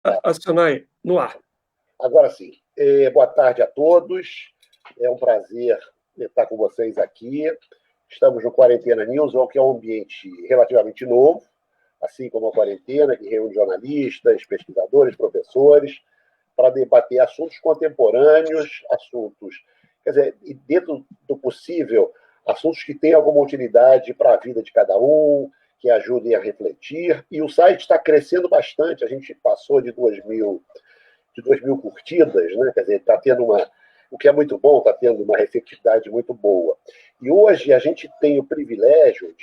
Acionai, no ar. Agora sim. Boa tarde a todos. É um prazer estar com vocês aqui. Estamos no Quarentena News, que é um ambiente relativamente novo, assim como a quarentena, que reúne jornalistas, pesquisadores, professores, para debater assuntos contemporâneos, quer dizer, e dentro do possível, assuntos que tenham alguma utilidade para a vida de cada um, que ajudem a refletir. E o site está crescendo bastante. A gente passou de 2.000 curtidas, né? Quer dizer, está tendo o que é muito bom, está tendo uma receptividade muito boa. E hoje a gente tem o privilégio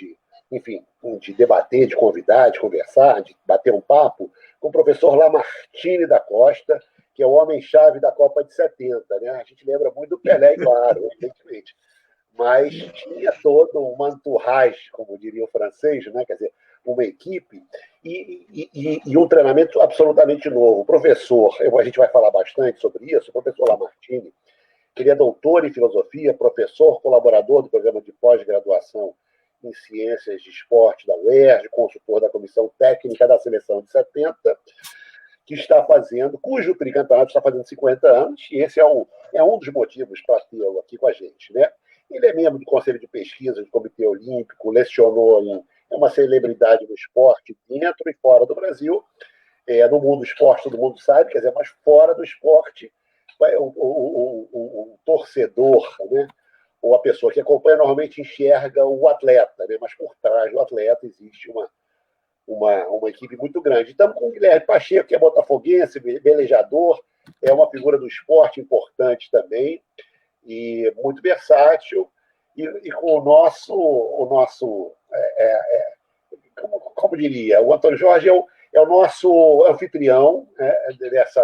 enfim, de debater, de convidar, de conversar, de bater um papo com o professor Lamartine da Costa, que é o homem-chave da Copa de 70. Né? A gente lembra muito do Pelé, claro, evidentemente, mas tinha todo um entourage, como diria o francês, né? Quer dizer, uma equipe e um treinamento absolutamente novo. O professor, a gente vai falar bastante sobre isso, o professor Lamartine, ele é doutor em filosofia, professor, colaborador do programa de pós-graduação em ciências de esporte da UERJ, consultor da comissão técnica da seleção de 70, que está fazendo, cujo tricampeonato está fazendo 50 anos, e esse é um dos motivos para tê-lo aqui com a gente, né? Ele é membro do Conselho de Pesquisa do Comitê Olímpico, lecionou é uma celebridade no esporte dentro e fora do Brasil. No mundo do esporte todo mundo sabe, quer dizer, mas fora do esporte, o torcedor, né, ou a pessoa que acompanha normalmente enxerga o atleta, né, mas por trás do atleta existe uma equipe muito grande. Estamos com o Guilherme Pacheco, que é botafoguense, velejador, é uma figura do esporte importante também, e muito versátil, e com o nosso como diria, o Antônio Jorge é o nosso anfitrião, né,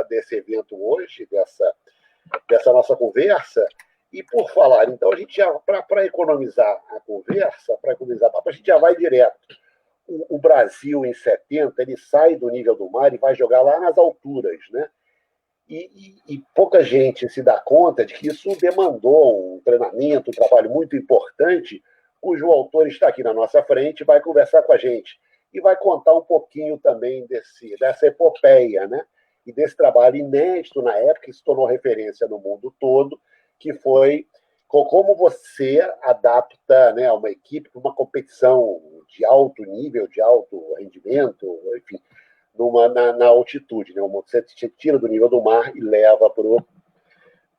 desse evento hoje, dessa nossa conversa. E por falar, então, a gente já, para economizar a conversa, para economizar a gente já vai direto. O Brasil, em 70, ele sai do nível do mar e vai jogar lá nas alturas, né? E pouca gente se dá conta de que isso demandou um treinamento, um trabalho muito importante, cujo autor está aqui na nossa frente, vai conversar com a gente e vai contar um pouquinho também dessa epopeia, né? E desse trabalho inédito na época, que se tornou referência no mundo todo, que foi como você adapta, né, uma equipe para uma competição de alto nível, de alto rendimento, enfim, na altitude. Né? Você tira do nível do mar e leva para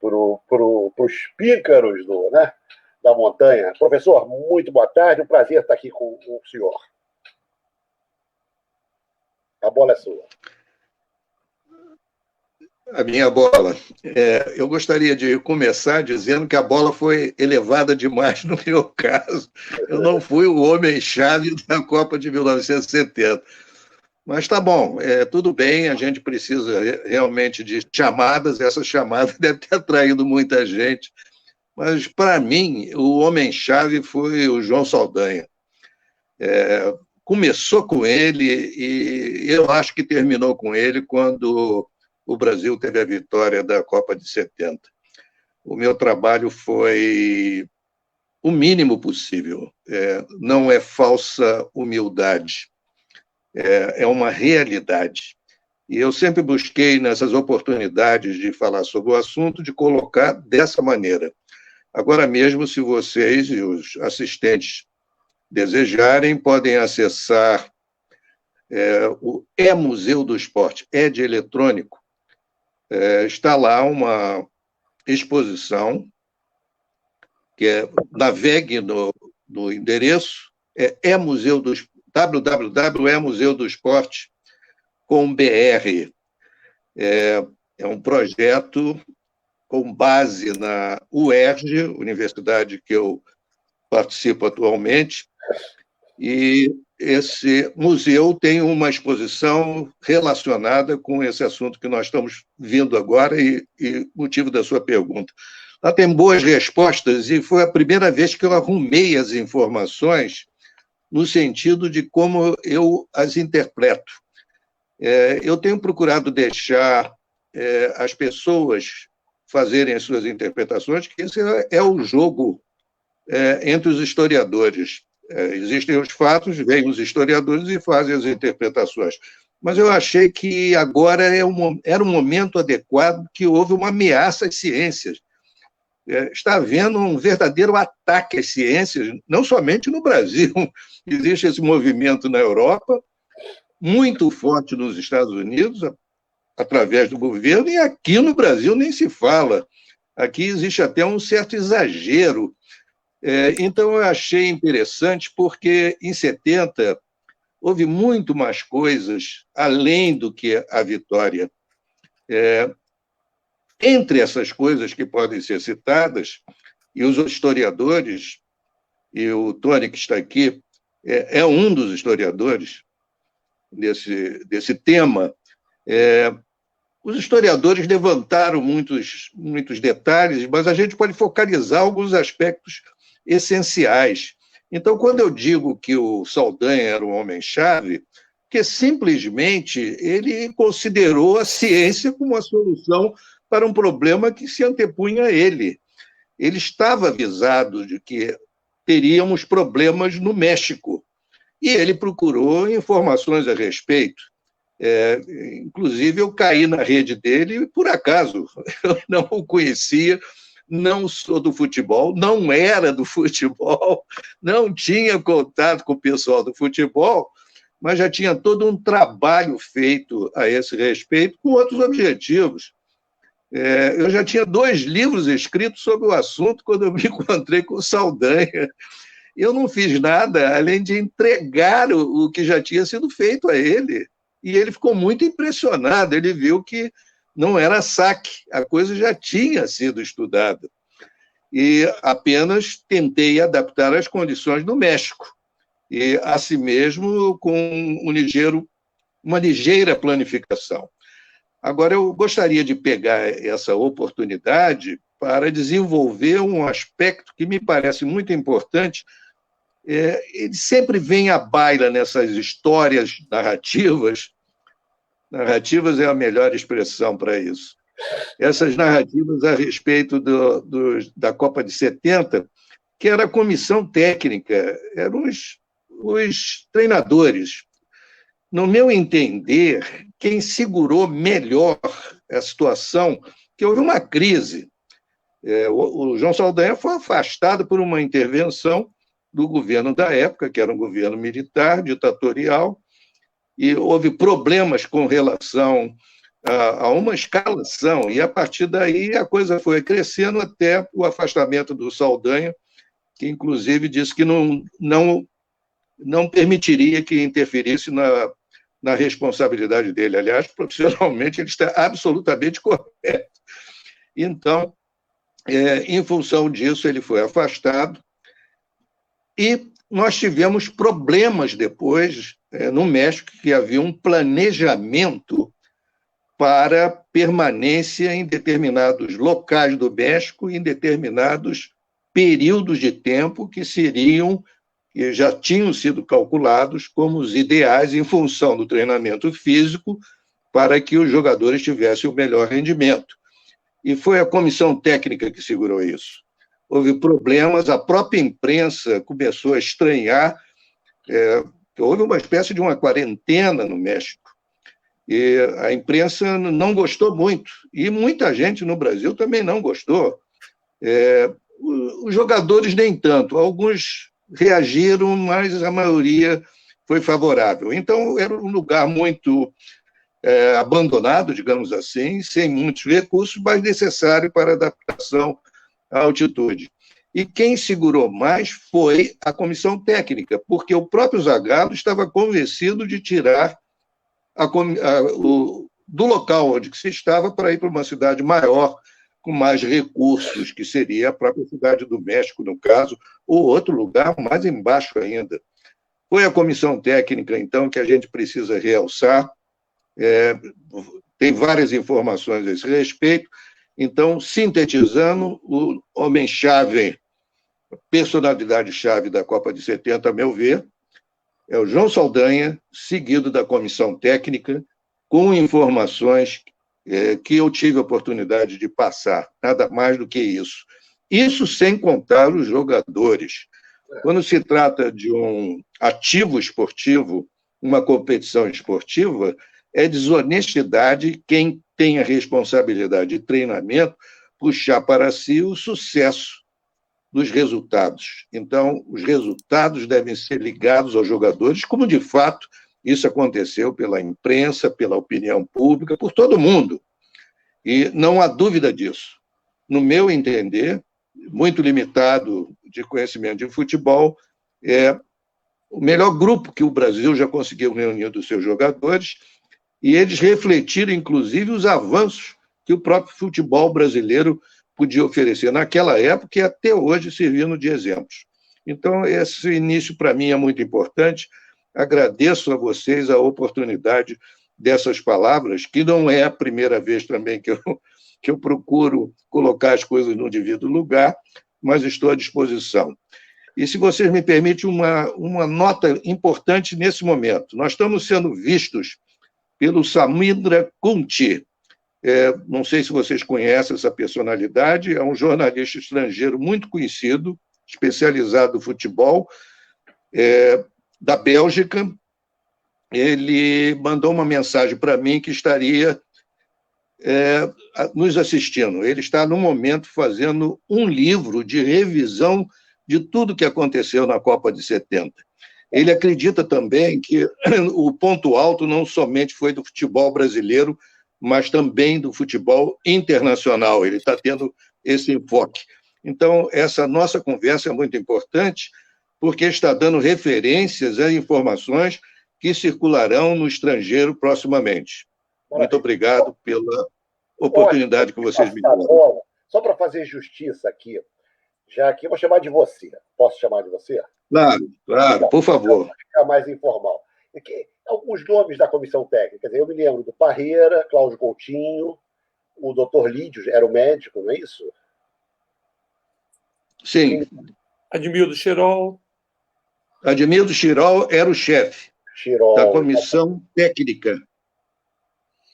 os píncaros né, da montanha. Professor, muito boa tarde, um prazer estar aqui com o senhor. A bola é sua. A minha bola. Eu gostaria de começar dizendo que a bola foi elevada demais no meu caso. Eu não fui o homem-chave da Copa de 1970. Mas tá bom, tudo bem, a gente precisa realmente de chamadas, essa chamada deve ter atraído muita gente. Mas, para mim, o homem-chave foi o João Saldanha. Começou com ele e eu acho que terminou com ele quando o Brasil teve a vitória da Copa de 70. O meu trabalho foi o mínimo possível. Não é falsa humildade, é uma realidade. E eu sempre busquei, nessas oportunidades de falar sobre o assunto, de colocar dessa maneira. Agora mesmo, se vocês e os assistentes desejarem, podem acessar o E-Museu do Esporte, de eletrônico. Está lá uma exposição, que navegue no endereço, www.emuseudoesporte.com.br. É um projeto com base na UERJ, universidade que eu participo atualmente, e esse museu tem uma exposição relacionada com esse assunto que nós estamos vendo agora e motivo da sua pergunta. Lá tem boas respostas e foi a primeira vez que eu arrumei as informações no sentido de como eu as interpreto. Eu tenho procurado deixar as pessoas fazerem as suas interpretações, que esse é o jogo entre os historiadores. Existem os fatos, vêm os historiadores e fazem as interpretações. mas eu achei que agora era um momento adequado, que houve uma ameaça às ciências. Está havendo um verdadeiro ataque às ciências, não somente no Brasil. Existe esse movimento na Europa, muito forte nos Estados Unidos, através do governo, e aqui no Brasil nem se fala. Aqui existe até um certo exagero. Então, eu achei interessante, porque em 70 houve muito mais coisas além do que a vitória. Entre essas coisas que podem ser citadas, e os historiadores, e o Tony, que está aqui, é um dos historiadores desse tema, os historiadores levantaram muitos detalhes, mas a gente pode focalizar alguns aspectos essenciais. Então, quando eu digo que o Saldanha era um homem-chave, que simplesmente ele considerou a ciência como a solução para um problema que se antepunha a ele. Ele estava avisado de que teríamos problemas no México, e ele procurou informações a respeito. Inclusive, eu caí na rede dele, por acaso, eu não o conhecia, não sou do futebol, não era do futebol, não tinha contato com o pessoal do futebol, mas já tinha todo um trabalho feito a esse respeito, com outros objetivos. Eu já tinha 2 livros escritos sobre o assunto quando eu me encontrei com o Saldanha. Eu não fiz nada além de entregar o que já tinha sido feito a ele. E ele ficou muito impressionado, ele viu que não era saque, a coisa já tinha sido estudada. E apenas tentei adaptar às condições do México, e assim mesmo com uma ligeira planificação. Agora, eu gostaria de pegar essa oportunidade para desenvolver um aspecto que me parece muito importante. Ele sempre vem à baila nessas histórias narrativas. Narrativas é a melhor expressão para isso. Essas narrativas a respeito da Copa de 70, que era a comissão técnica, eram os treinadores. No meu entender, quem segurou melhor a situação, que houve uma crise. O João Saldanha foi afastado por uma intervenção do governo da época, que era um governo militar, ditatorial, e houve problemas com relação a uma escalação, e a partir daí a coisa foi crescendo até o afastamento do Saldanha, que inclusive disse que não permitiria que interferisse na responsabilidade dele. Aliás, profissionalmente, ele está absolutamente correto. Então, em função disso, ele foi afastado, e nós tivemos problemas depois, no México, que havia um planejamento para permanência em determinados locais do México, em determinados períodos de tempo que já tinham sido calculados como os ideais em função do treinamento físico para que os jogadores tivessem o melhor rendimento. E foi a comissão técnica que segurou isso. Houve problemas, a própria imprensa começou a estranhar, houve uma espécie de uma quarentena no México, e a imprensa não gostou muito, e muita gente no Brasil também não gostou. Os jogadores nem tanto, alguns reagiram, mas a maioria foi favorável. Então, era um lugar muito abandonado, digamos assim, sem muitos recursos, mas necessário para adaptação à altitude. E quem segurou mais foi a comissão técnica, porque o próprio Zagallo estava convencido de tirar do local onde se estava para ir para uma cidade maior, com mais recursos, que seria a própria cidade do México, no caso, ou outro lugar mais embaixo ainda. Foi a comissão técnica, então, que a gente precisa realçar. Tem várias informações a esse respeito. Então, sintetizando, o homem-chave, a personalidade-chave da Copa de 70, a meu ver, é o João Saldanha, seguido da comissão técnica, com informações que eu tive a oportunidade de passar, nada mais do que isso. Isso sem contar os jogadores. Quando se trata de um ativo esportivo, uma competição esportiva, é desonestidade quem tem a responsabilidade de treinamento puxar para si o sucesso dos resultados. Então, os resultados devem ser ligados aos jogadores, como de fato isso aconteceu pela imprensa, pela opinião pública, por todo mundo. E não há dúvida disso. No meu entender, muito limitado de conhecimento de futebol, é o melhor grupo que o Brasil já conseguiu reunir dos seus jogadores, e eles refletiram, inclusive, os avanços que o próprio futebol brasileiro podia oferecer naquela época e até hoje servindo de exemplos. Então, esse início, para mim, é muito importante. Agradeço a vocês a oportunidade dessas palavras, que não é a primeira vez também que eu procuro colocar as coisas no devido lugar, mas estou à disposição. E, se vocês me permitem, uma nota importante nesse momento. Nós estamos sendo vistos pelo Samindra Kunti. Não sei se vocês conhecem essa personalidade, é um jornalista estrangeiro muito conhecido, especializado no futebol, da Bélgica. Ele mandou uma mensagem para mim que estaria nos assistindo. Ele está, no momento, fazendo um livro de revisão de tudo que aconteceu na Copa de 70. Ele acredita também que o ponto alto não somente foi do futebol brasileiro, mas também do futebol internacional. Ele está tendo esse enfoque. Então, essa nossa conversa é muito importante, porque está dando referências a informações que circularão no estrangeiro proximamente. Muito obrigado pela oportunidade que vocês me deram. Só para fazer justiça aqui, já que eu vou chamar de você. Posso chamar de você? Claro, claro, por favor. Para ficar mais informal. Aqui, alguns nomes da comissão técnica. Quer dizer, eu me lembro do Parreira, Cláudio Coutinho, o doutor Lídio era o médico, não é isso? Sim. Admildo Chirol. Admildo Chirol era o chefe da comissão técnica.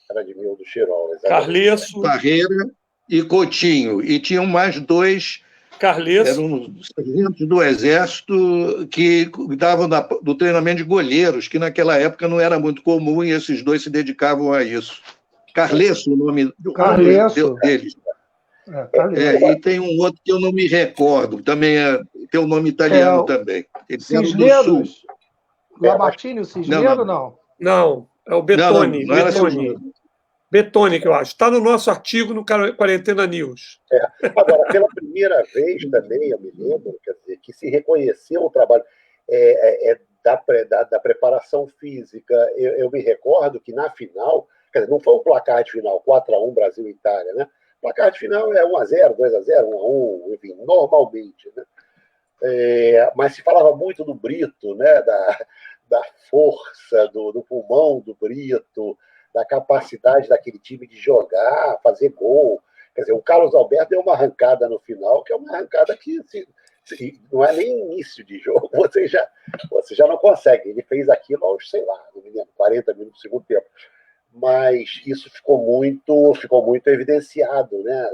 Era Admildo Chirol. Carlesso. Parreira e Coutinho. E tinham mais dois. Carlesso. Eram sargentos do Exército que cuidavam do treinamento de goleiros, que naquela época não era muito comum, e esses dois se dedicavam a isso. Carlesso, o nome deles. E tem um outro que eu não me recordo, também tem um nome italiano também. Cisneros? Lamartine, o Cisneiro, não? Não, é o Betoni. Não era Cisneiro. Betoni, que eu acho. Está no nosso artigo no Quarentena News. Agora, pela primeira vez também, eu me lembro, quer dizer, que se reconheceu o trabalho da preparação física. Eu me recordo que na final, quer dizer, não foi um placar de final 4-1 Brasil e Itália, né? O placar de final é 1-0, 2-0, 1-1, enfim, normalmente, né? Mas se falava muito do Brito, né? Da força, do pulmão do Brito, da capacidade daquele time de jogar, fazer gol. Quer dizer, o Carlos Alberto deu uma arrancada no final, que é uma arrancada que não é nem início de jogo, você já não consegue. Ele fez aquilo aos, sei lá, não me lembro, 40 minutos do segundo tempo. Mas isso ficou muito evidenciado, né?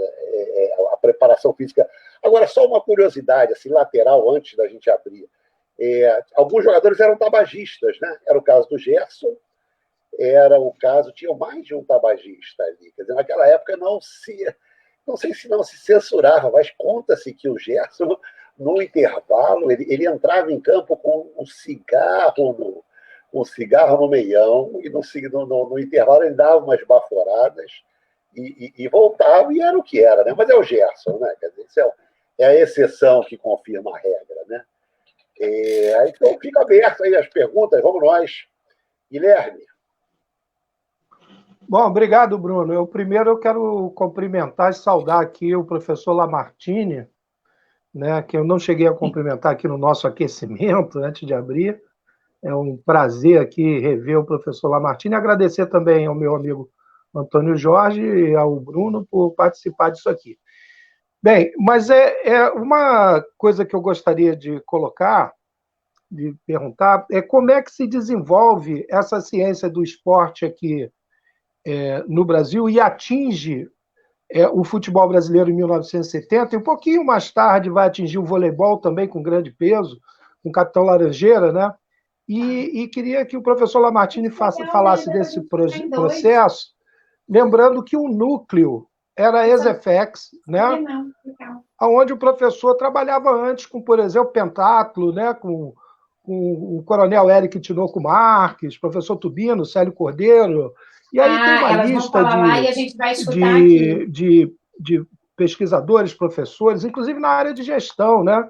A preparação física. Agora, só uma curiosidade, assim, lateral, antes da gente abrir. Alguns jogadores eram tabagistas, né? Era o caso do Gerson, tinha mais de um tabagista ali. Quer dizer, naquela época não sei se não se censurava, mas conta-se que o Gerson, no intervalo, ele entrava em campo com um cigarro no meião, e no intervalo ele dava umas baforadas e voltava, e era o que era, né? Mas é o Gerson, né? Quer dizer, isso é a exceção que confirma a regra, né? Então fica aberto aí as perguntas, vamos nós. Guilherme. Bom, obrigado, Bruno. Primeiro eu quero cumprimentar e saudar aqui o professor Lamartine, né, que eu não cheguei a cumprimentar aqui no nosso aquecimento, antes de abrir. É um prazer aqui rever o professor Lamartine e agradecer também ao meu amigo Antônio Jorge e ao Bruno por participar disso aqui. Bem, mas é uma coisa que eu gostaria de colocar, de perguntar, como é que se desenvolve essa ciência do esporte aqui no Brasil e atinge o futebol brasileiro em 1970, e um pouquinho mais tarde vai atingir o voleibol também com grande peso, com o Capitão Laranjeira, né? e queria que o professor Lamartine falasse desse processo, lembrando que o núcleo era a ESEFEX, né? Onde o professor trabalhava antes com, por exemplo, Pentáculo, né? com o coronel Eric Tinoco Marques, professor Tubino, Célio Cordeiro, e aí tem uma lista de pesquisadores, professores, inclusive na área de gestão, né?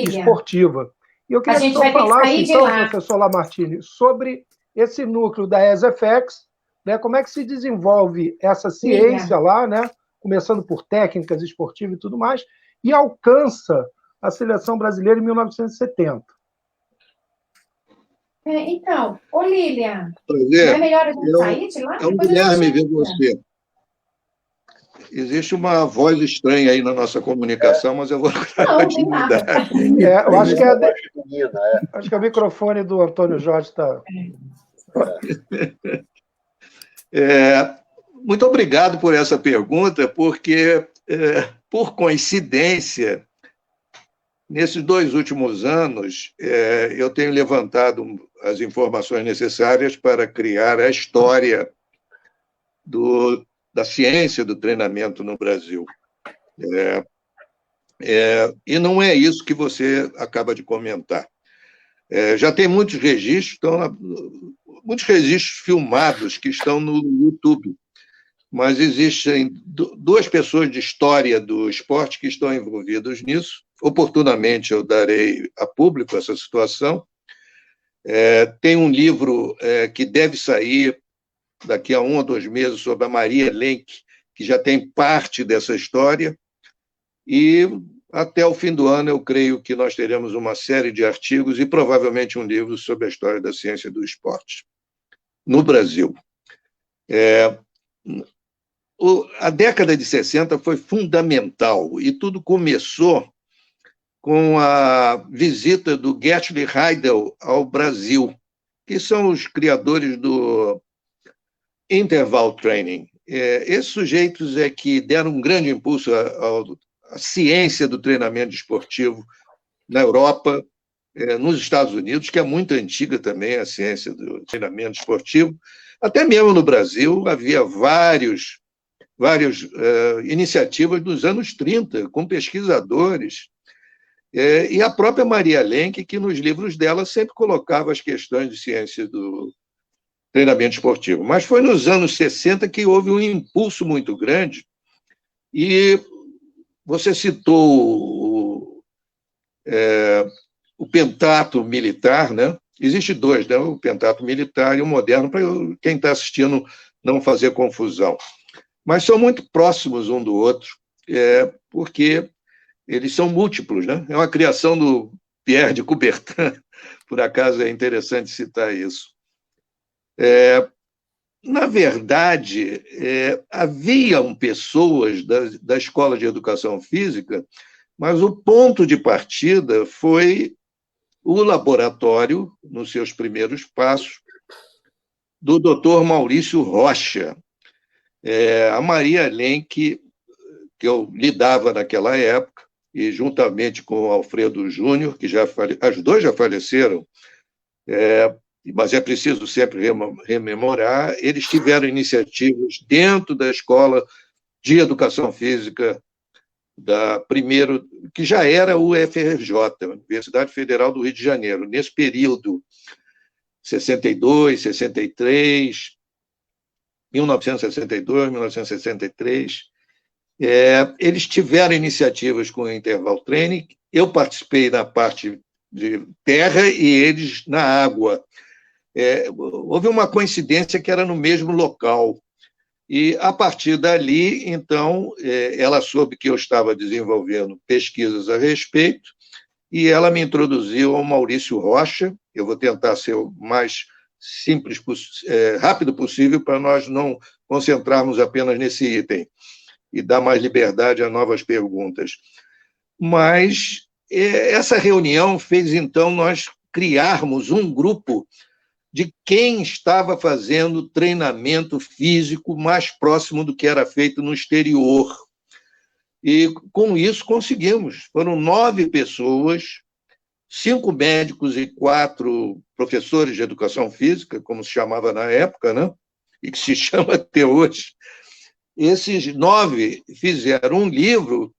Esportiva. E eu queria que você falasse, então, professor Lamartine, sobre esse núcleo da ESEFEX, né? Como é que se desenvolve essa ciência lá, né? Começando por técnicas esportivas e tudo mais, e alcança a seleção brasileira em 1970. Então, Lilian, Prazer. não é melhor a gente sair de lá? É um Guilherme ver você. Existe uma voz estranha aí na nossa comunicação, mas eu vou não tem nada. Eu acho que é o microfone do Antônio Jorge está... Muito obrigado por essa pergunta, porque, por coincidência, nesses 2 últimos anos, eu tenho levantado as informações necessárias para criar a história da ciência do treinamento no Brasil. E não é isso que você acaba de comentar. Já tem muitos registros, muitos registros filmados que estão no YouTube, mas existem 2 pessoas de história do esporte que estão envolvidas nisso. Oportunamente eu darei a público essa situação. Tem um livro que deve sair daqui a 1 ou 2 meses sobre a Maria Lenk, que já tem parte dessa história, e até o fim do ano eu creio que nós teremos uma série de artigos e provavelmente um livro sobre a história da ciência do esporte no Brasil. A década de 60 foi fundamental, e tudo começou com a visita do Gertrude Heidel ao Brasil, que são os criadores do interval training. Esses sujeitos é que deram um grande impulso à ciência do treinamento esportivo na Europa, nos Estados Unidos, que é muito antiga também a ciência do treinamento esportivo. Até mesmo no Brasil havia várias iniciativas dos anos 30, com pesquisadores, e a própria Maria Lenk, que nos livros dela sempre colocava as questões de ciência do treinamento esportivo. Mas foi nos anos 60 que houve um impulso muito grande, e você citou o pentatlo militar, né? Existe 2, né? O pentatlo militar e o moderno, para quem está assistindo não fazer confusão. Mas são muito próximos um do outro, porque eles são múltiplos, né? É uma criação do Pierre de Coubertin, por acaso é interessante citar isso. Na verdade, haviam pessoas da Escola de Educação Física, mas o ponto de partida foi o laboratório, nos seus primeiros passos, do Dr. Maurício Rocha. A Maria Lenk, que eu lidava naquela época, e juntamente com o Alfredo Júnior, que as 2 já faleceram, mas é preciso sempre rememorar, eles tiveram iniciativas dentro da Escola de Educação Física que já era o UFRJ, Universidade Federal do Rio de Janeiro, nesse período 62, 63, 1962, 1963, eles tiveram iniciativas com o interval training, eu participei na parte de terra e eles na água. Houve uma coincidência que era no mesmo local, e a partir dali, então, ela soube que eu estava desenvolvendo pesquisas a respeito, e ela me introduziu ao Maurício Rocha. Eu vou tentar ser o mais simples, rápido possível, para nós não concentrarmos apenas nesse item e dar mais liberdade a novas perguntas. Mas essa reunião fez, então, nós criarmos um grupo de quem estava fazendo treinamento físico mais próximo do que era feito no exterior. E, com isso, conseguimos. Foram 9 pessoas 5 médicos e 4 professores de educação física, como se chamava na época, né? E que se chama até hoje. Esses 9 fizeram um livro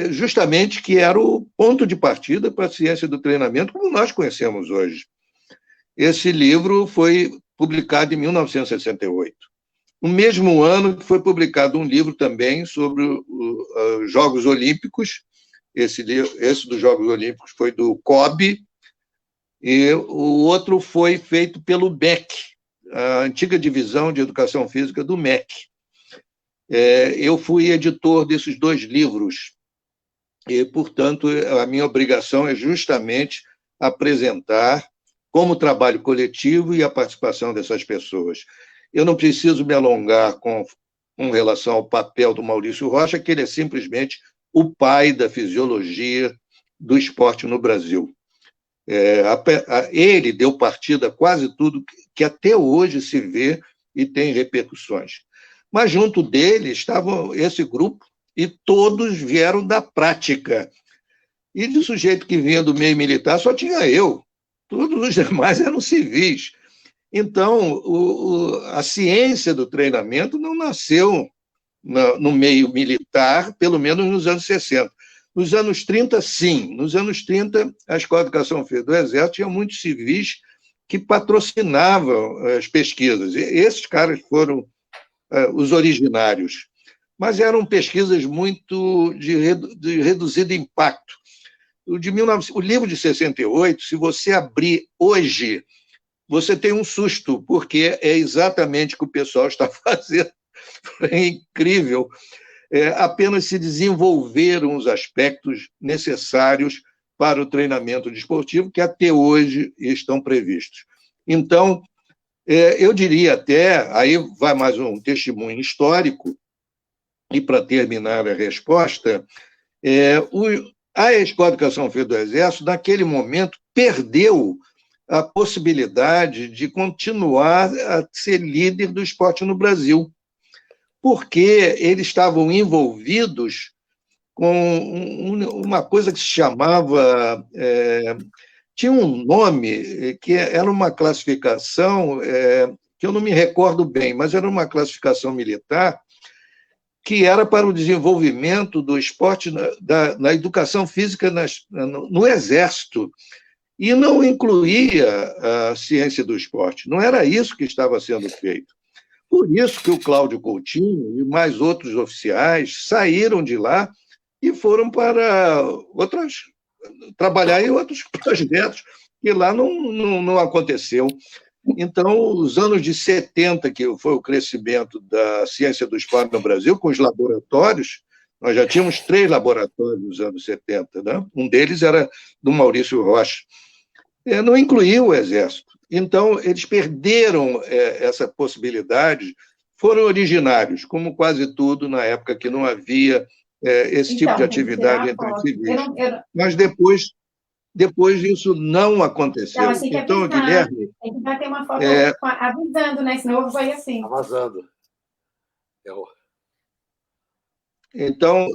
justamente que era o ponto de partida para a ciência do treinamento como nós conhecemos hoje. Esse livro foi publicado em 1968. No mesmo ano que foi publicado um livro também sobre os Jogos Olímpicos. Esse dos Jogos Olímpicos foi do COB, e o outro foi feito pelo MEC, a antiga divisão de educação física do MEC. Eu fui editor desses 2 livros, e, portanto, a minha obrigação é justamente apresentar como trabalho coletivo e a participação dessas pessoas. Eu não preciso me alongar com relação ao papel do Maurício Rocha, que ele é simplesmente o pai da fisiologia do esporte no Brasil. Ele deu partida a quase tudo que até hoje se vê e tem repercussões. Mas junto dele estava esse grupo e todos vieram da prática. E de sujeito que vinha do meio militar só tinha eu. Todos os demais eram civis. Então, a ciência do treinamento não nasceu no meio militar, pelo menos nos anos 60. Nos anos 30, sim. Nos anos 30, a Escola de Educação Física do Exército tinha muitos civis que patrocinavam as pesquisas. E esses caras foram os originários. Mas eram pesquisas muito de reduzido impacto. O livro de 68, se você abrir hoje, você tem um susto, porque é exatamente o que o pessoal está fazendo. É incrível. Apenas se desenvolveram os aspectos necessários para o treinamento desportivo, que até hoje estão previstos. Então, eu diria até, aí vai mais um testemunho histórico, e para terminar a resposta, a Escola de Educação Física do Exército, naquele momento, perdeu a possibilidade de continuar a ser líder do esporte no Brasil, porque eles estavam envolvidos com uma coisa que se chamava... tinha um nome que era uma classificação, que eu não me recordo bem, mas era uma classificação militar que era para o desenvolvimento do esporte na educação física no Exército, e não incluía a ciência do esporte. Não era isso que estava sendo feito. Por isso que o Cláudio Coutinho e mais outros oficiais saíram de lá e foram para trabalhar em outros projetos, que lá não aconteceu. Então, os anos de 70, que foi o crescimento da ciência do esporte no Brasil, com os laboratórios, nós já tínhamos 3 laboratórios nos anos 70, né? Um deles era do Maurício Rocha. Não incluía o Exército. Então, eles perderam essa possibilidade, foram originários, como quase tudo na época que não havia esse tipo de atividade entre civis. Mas depois isso não aconteceu. Não, então, Guilherme... Tem que bater uma foto avisando, né? Senão vai assim. Vazando. Então,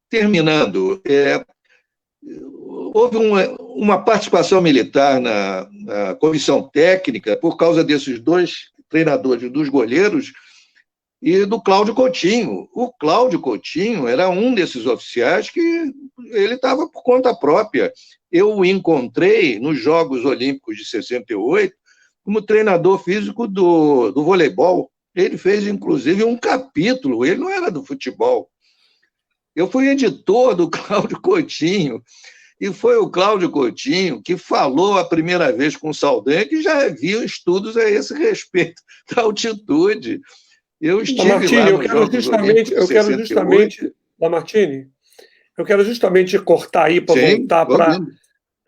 terminando, houve uma participação militar na comissão técnica por causa desses 2 treinadores, dos goleiros, e do Cláudio Coutinho. O Cláudio Coutinho era um desses oficiais que ele estava por conta própria. Eu o encontrei nos Jogos Olímpicos de 68 como treinador físico do voleibol. Ele fez, inclusive, um capítulo, ele não era do futebol. Eu fui editor do Cláudio Coutinho, e foi o Cláudio Coutinho que falou a primeira vez com o Saldanha, que já havia estudos a esse respeito da altitude. Eu estive Lamartine, lá nos Jogos Olímpicos de 68. Lamartine, eu quero justamente cortar aí para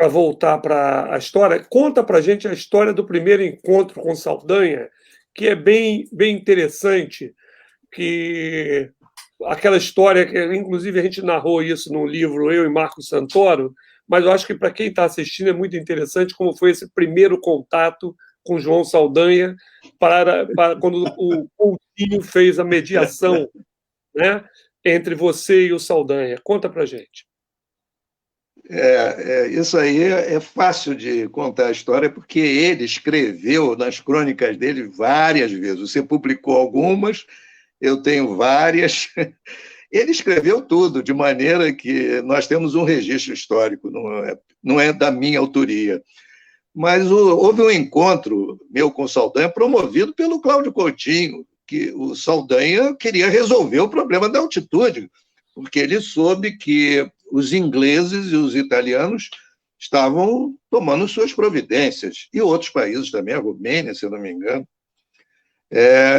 voltar para a história. Conta para a gente a história do primeiro encontro com Saldanha, que é bem interessante, que aquela história que, inclusive, a gente narrou isso no livro Eu e Marco Santoro, mas eu acho que para quem está assistindo é muito interessante como foi esse primeiro contato com João Saldanha para quando o Coutinho fez a mediação, né, entre você e o Saldanha. Conta para a gente. Isso aí é fácil de contar a história, porque ele escreveu nas crônicas dele várias vezes. Você publicou algumas, eu tenho várias. Ele escreveu tudo, de maneira que nós temos um registro histórico, não é da minha autoria. Mas houve um encontro meu com o Saldanha, promovido pelo Cláudio Coutinho, que o Saldanha queria resolver o problema da altitude, porque ele soube que os ingleses e os italianos estavam tomando suas providências, e outros países também, a Romênia, se eu não me engano.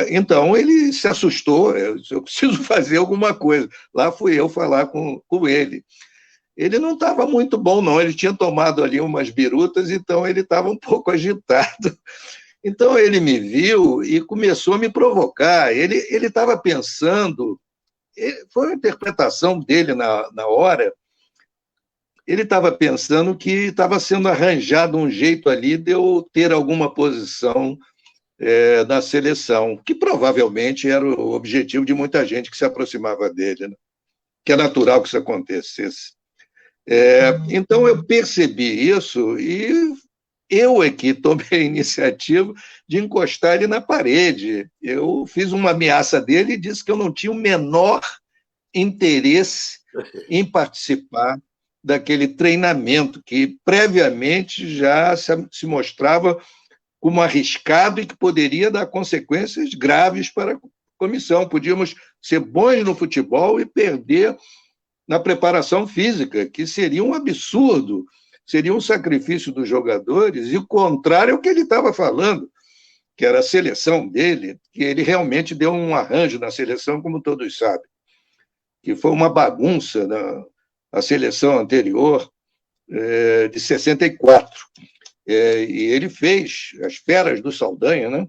Então, ele se assustou, eu preciso fazer alguma coisa. Lá fui eu falar com ele. Ele não estava muito bom, não, ele tinha tomado ali umas birutas, então ele estava um pouco agitado. Então, ele me viu e começou a me provocar. Ele estava pensando, foi uma interpretação dele na hora, ele estava pensando que estava sendo arranjado um jeito ali de eu ter alguma posição na seleção, que provavelmente era o objetivo de muita gente que se aproximava dele, né? Que é natural que isso acontecesse. Então, eu percebi isso e eu é que tomei a iniciativa de encostar ele na parede. Eu fiz uma ameaça dele e disse que eu não tinha o menor interesse em participar daquele treinamento que previamente já se mostrava como arriscado e que poderia dar consequências graves para a comissão. Podíamos ser bons no futebol e perder na preparação física, que seria um absurdo, seria um sacrifício dos jogadores, e o contrário é o que ele estava falando, que era a seleção dele, que ele realmente deu um arranjo na seleção, como todos sabem, que foi uma bagunça a seleção anterior, de 64. E ele fez as feras do Saldanha, né?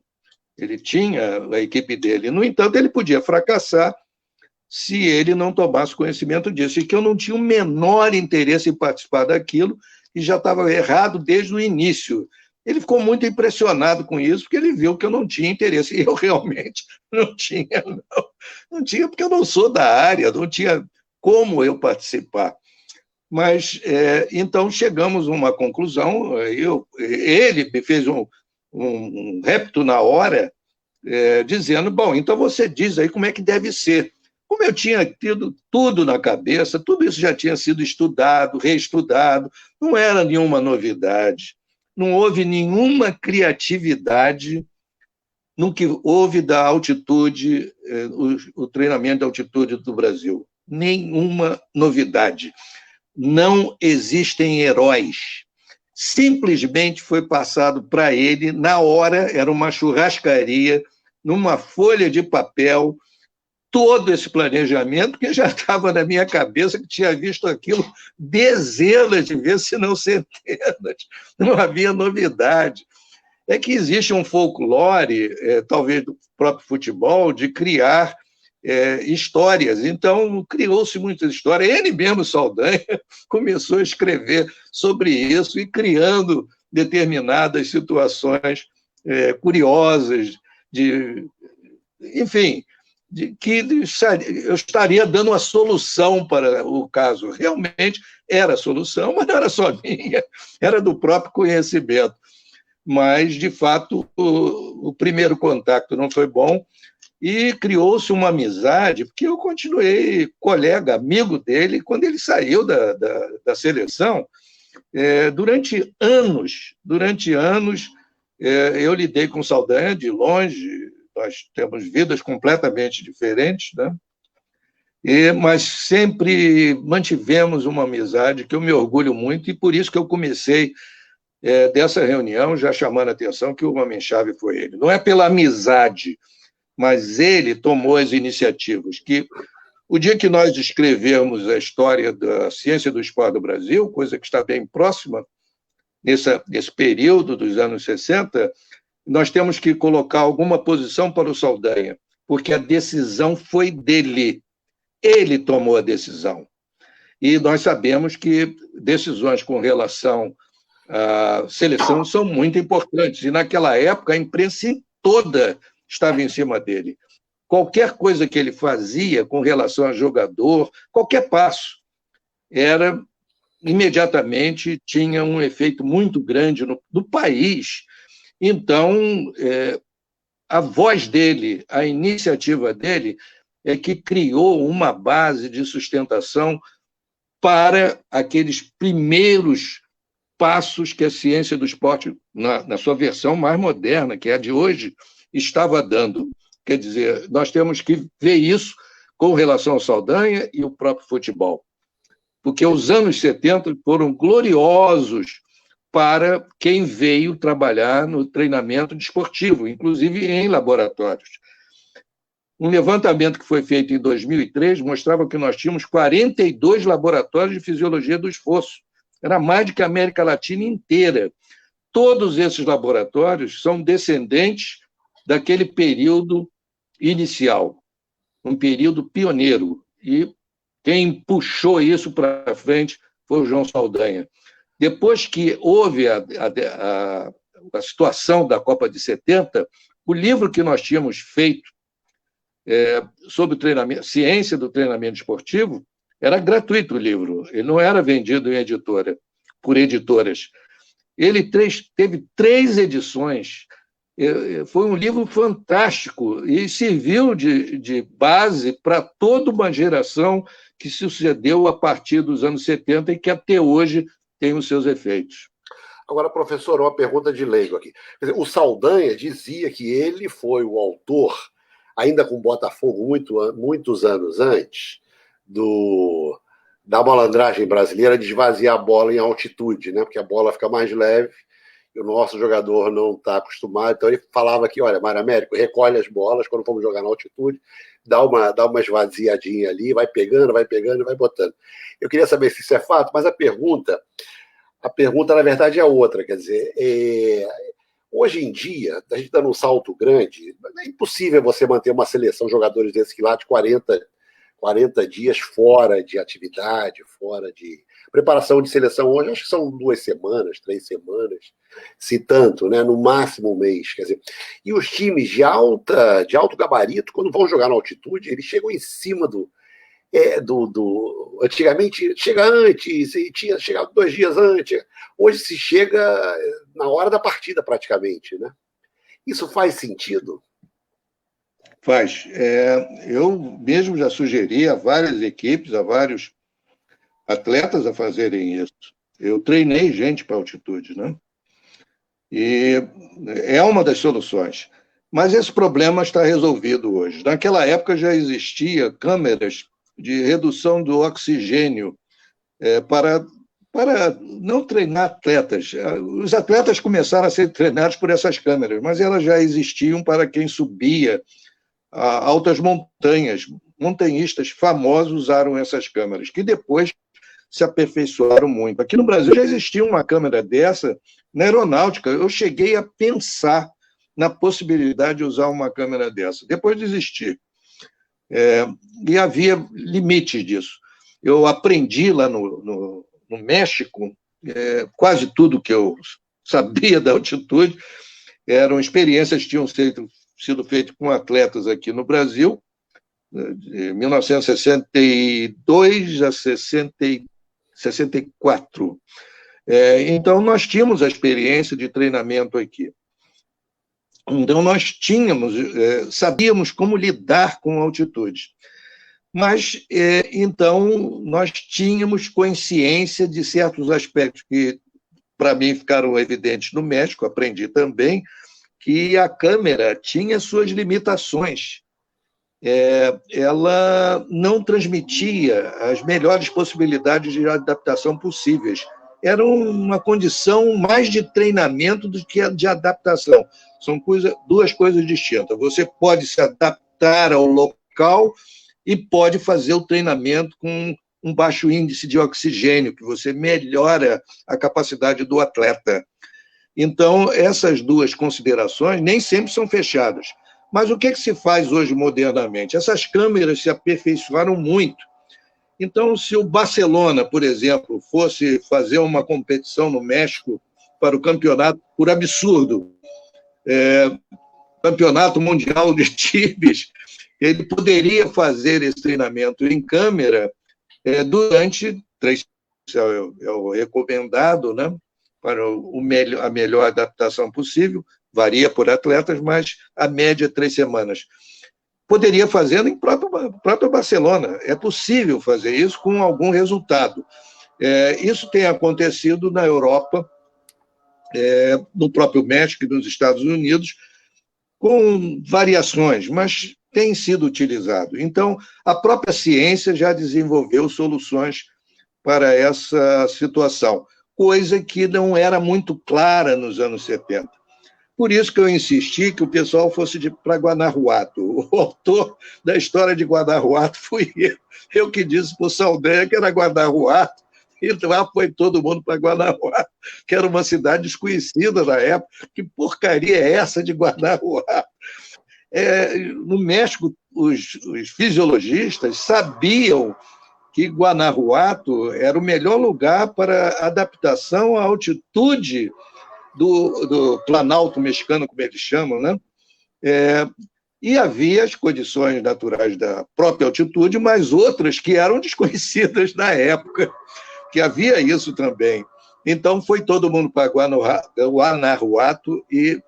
Ele tinha a equipe dele. No entanto, ele podia fracassar se ele não tomasse conhecimento disso, e que eu não tinha o menor interesse em participar daquilo, e já estava errado desde o início. Ele ficou muito impressionado com isso, porque ele viu que eu não tinha interesse, e eu realmente não tinha, não tinha, porque eu não sou da área, não tinha como eu participar. Mas, então, chegamos a uma conclusão, ele me fez um repto na hora, dizendo, bom, então você diz aí como é que deve ser. Como eu tinha tido tudo na cabeça, tudo isso já tinha sido estudado, reestudado, não era nenhuma novidade, não houve nenhuma criatividade no que houve da altitude, o treinamento de altitude do Brasil. Nenhuma novidade. Não existem heróis. Simplesmente foi passado para ele, na hora, era uma churrascaria, numa folha de papel, todo esse planejamento, que já estava na minha cabeça, que tinha visto aquilo dezenas de vezes, se não centenas. Não havia novidade. É que existe um folclore, talvez do próprio futebol, de criar histórias. Então, criou-se muitas histórias. Ele mesmo, Saldanha, começou a escrever sobre isso e criando determinadas situações curiosas, enfim, de que eu estaria dando a solução para o caso. Realmente era a solução, mas não era só minha, era do próprio conhecimento. Mas, de fato, o primeiro contato não foi bom, e criou-se uma amizade, porque eu continuei colega, amigo dele, quando ele saiu da seleção. Durante anos, eu lidei com Saldanha de longe, nós temos vidas completamente diferentes, né? Mas sempre mantivemos uma amizade que eu me orgulho muito, e por isso que eu comecei dessa reunião já chamando a atenção que o homem-chave foi ele. Não é pela amizade, mas ele tomou as iniciativas, que o dia que nós escrevermos a história da ciência do esporte do Brasil, coisa que está bem próxima, nesse período dos anos 60, nós temos que colocar alguma posição para o Saldanha, porque a decisão foi dele. Ele tomou a decisão. E nós sabemos que decisões com relação à seleção são muito importantes. E, naquela época, a imprensa toda estava em cima dele. Qualquer coisa que ele fazia com relação a jogador, qualquer passo, era imediatamente tinha um efeito muito grande no país. Então, a voz dele, a iniciativa dele, é que criou uma base de sustentação para aqueles primeiros passos que a ciência do esporte, na sua versão mais moderna, que é a de hoje, estava dando. Quer dizer, nós temos que ver isso com relação ao Saldanha e o próprio futebol. Porque os anos 70 foram gloriosos para quem veio trabalhar no treinamento desportivo, inclusive em laboratórios. Um levantamento que foi feito em 2003 mostrava que nós tínhamos 42 laboratórios de fisiologia do esforço. Era mais do que a América Latina inteira. Todos esses laboratórios são descendentes daquele período inicial, um período pioneiro. E quem puxou isso para frente foi o João Saldanha. Depois que houve a situação da Copa de 70, o livro que nós tínhamos feito sobre o treinamento, ciência do treinamento esportivo, era gratuito o livro, ele não era vendido em editora, por editoras. Ele teve 3 edições, foi um livro fantástico e serviu de base para toda uma geração que sucedeu a partir dos anos 70 e que até hoje tem os seus efeitos. Agora, professor, uma pergunta de leigo aqui. Quer dizer, o Saldanha dizia que ele foi o autor, ainda com o Botafogo muitos anos antes, da malandragem brasileira de esvaziar a bola em altitude, né? Porque a bola fica mais leve e o nosso jogador não está acostumado. Então ele falava que, olha, Mário Américo, recolhe as bolas quando formos jogar na altitude, dá uma esvaziadinha ali, vai pegando e vai botando. Eu queria saber se isso é fato, mas a pergunta, na verdade, é outra. Quer dizer, hoje em dia, a gente dando um salto grande, é impossível você manter uma seleção de jogadores desses que lá de 40 dias fora de atividade, fora de preparação de seleção. Hoje acho que são 2 semanas, 3 semanas, se tanto, né? No máximo um mês. Quer dizer, e os times de alto gabarito, quando vão jogar na altitude, eles chegam em cima antigamente chega antes, e tinha chegado 2 dias antes. Hoje se chega na hora da partida, praticamente, né? Isso faz sentido? Faz. Eu mesmo já sugeri a várias equipes, a vários atletas a fazerem isso. Eu treinei gente para altitude, né? E é uma das soluções. Mas esse problema está resolvido hoje. Naquela época já existia câmeras de redução do oxigênio para não treinar atletas. Os atletas começaram a ser treinados por essas câmeras, mas elas já existiam para quem subia a altas montanhas. Montanhistas famosos usaram essas câmeras, que depois se aperfeiçoaram muito. Aqui no Brasil já existia uma câmera dessa na aeronáutica. Eu cheguei a pensar na possibilidade de usar uma câmera dessa. Depois desisti. E havia limites disso. Eu aprendi lá no México, quase tudo que eu sabia da altitude eram experiências que tinham sido feitas com atletas aqui no Brasil, de 1962 a 64. Então, nós tínhamos a experiência de treinamento aqui. Então, nós sabíamos como lidar com a altitude. Mas, então, nós tínhamos consciência de certos aspectos que, para mim, ficaram evidentes no México, aprendi também, que a câmera tinha suas limitações. Ela não transmitia as melhores possibilidades de adaptação possíveis. Era uma condição mais de treinamento do que de adaptação. São 2 coisas distintas. Você pode se adaptar ao local e pode fazer o treinamento com um baixo índice de oxigênio, que você melhora a capacidade do atleta. Então, essas 2 considerações nem sempre são fechadas. Mas o que se faz hoje modernamente? Essas câmeras se aperfeiçoaram muito. Então, se o Barcelona, por exemplo, fosse fazer uma competição no México para o campeonato, por absurdo, campeonato mundial de times, ele poderia fazer esse treinamento em câmera durante 3 é o recomendado, né, para a melhor adaptação possível, varia por atletas, mas a média é 3 semanas. Poderia fazer em próprio Barcelona, é possível fazer isso com algum resultado. Isso tem acontecido na Europa, no próprio México e nos Estados Unidos, com variações, mas tem sido utilizado. Então, a própria ciência já desenvolveu soluções para essa situação, coisa que não era muito clara nos anos 70. Por isso que eu insisti que o pessoal fosse para Guanajuato. O autor da história de Guanajuato fui eu. Eu que disse para o Saldanha que era Guanajuato, e lá foi todo mundo para Guanajuato, que era uma cidade desconhecida na época. Que porcaria é essa de Guanajuato? No México, os fisiologistas sabiam que Guanajuato era o melhor lugar para adaptação à altitude do Planalto mexicano, como eles chamam, né? E havia as condições naturais da própria altitude, mas outras que eram desconhecidas na época, que havia isso também. Então, foi todo mundo para Guanajuato e,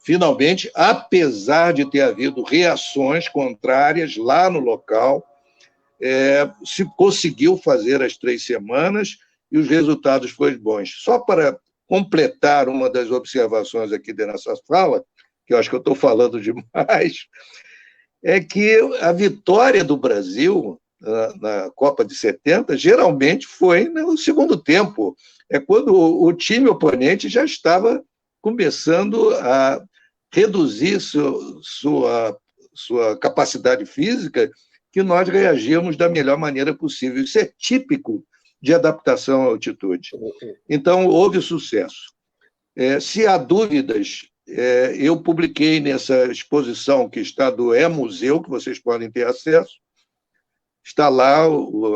finalmente, apesar de ter havido reações contrárias lá no local, se conseguiu fazer as 3 semanas e os resultados foram bons. Só para completar uma das observações aqui dessa fala, que eu acho que eu estou falando demais, é que a vitória do Brasil na Copa de 70 geralmente foi no segundo tempo. É quando o time oponente já estava começando a reduzir sua capacidade física, que nós reagíamos da melhor maneira possível. Isso é típico de adaptação à altitude. Então, houve sucesso. Se há dúvidas, eu publiquei nessa exposição que está do E-Museu, que vocês podem ter acesso, está lá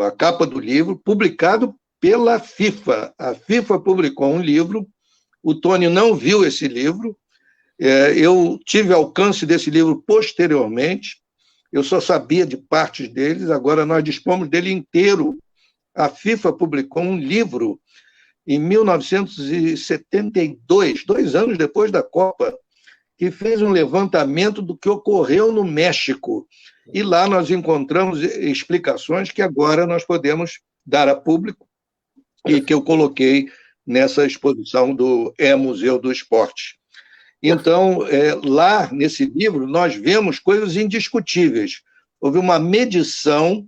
a capa do livro, publicado pela FIFA. A FIFA publicou um livro, o Tony não viu esse livro, eu tive alcance desse livro posteriormente, eu só sabia de partes deles, agora nós dispomos dele inteiro. A FIFA publicou um livro em 1972, 2 anos depois da Copa, que fez um levantamento do que ocorreu no México. E lá nós encontramos explicações que agora nós podemos dar a público e que eu coloquei nessa exposição do E-Museu do Esporte. Então, lá nesse livro, nós vemos coisas indiscutíveis. Houve uma medição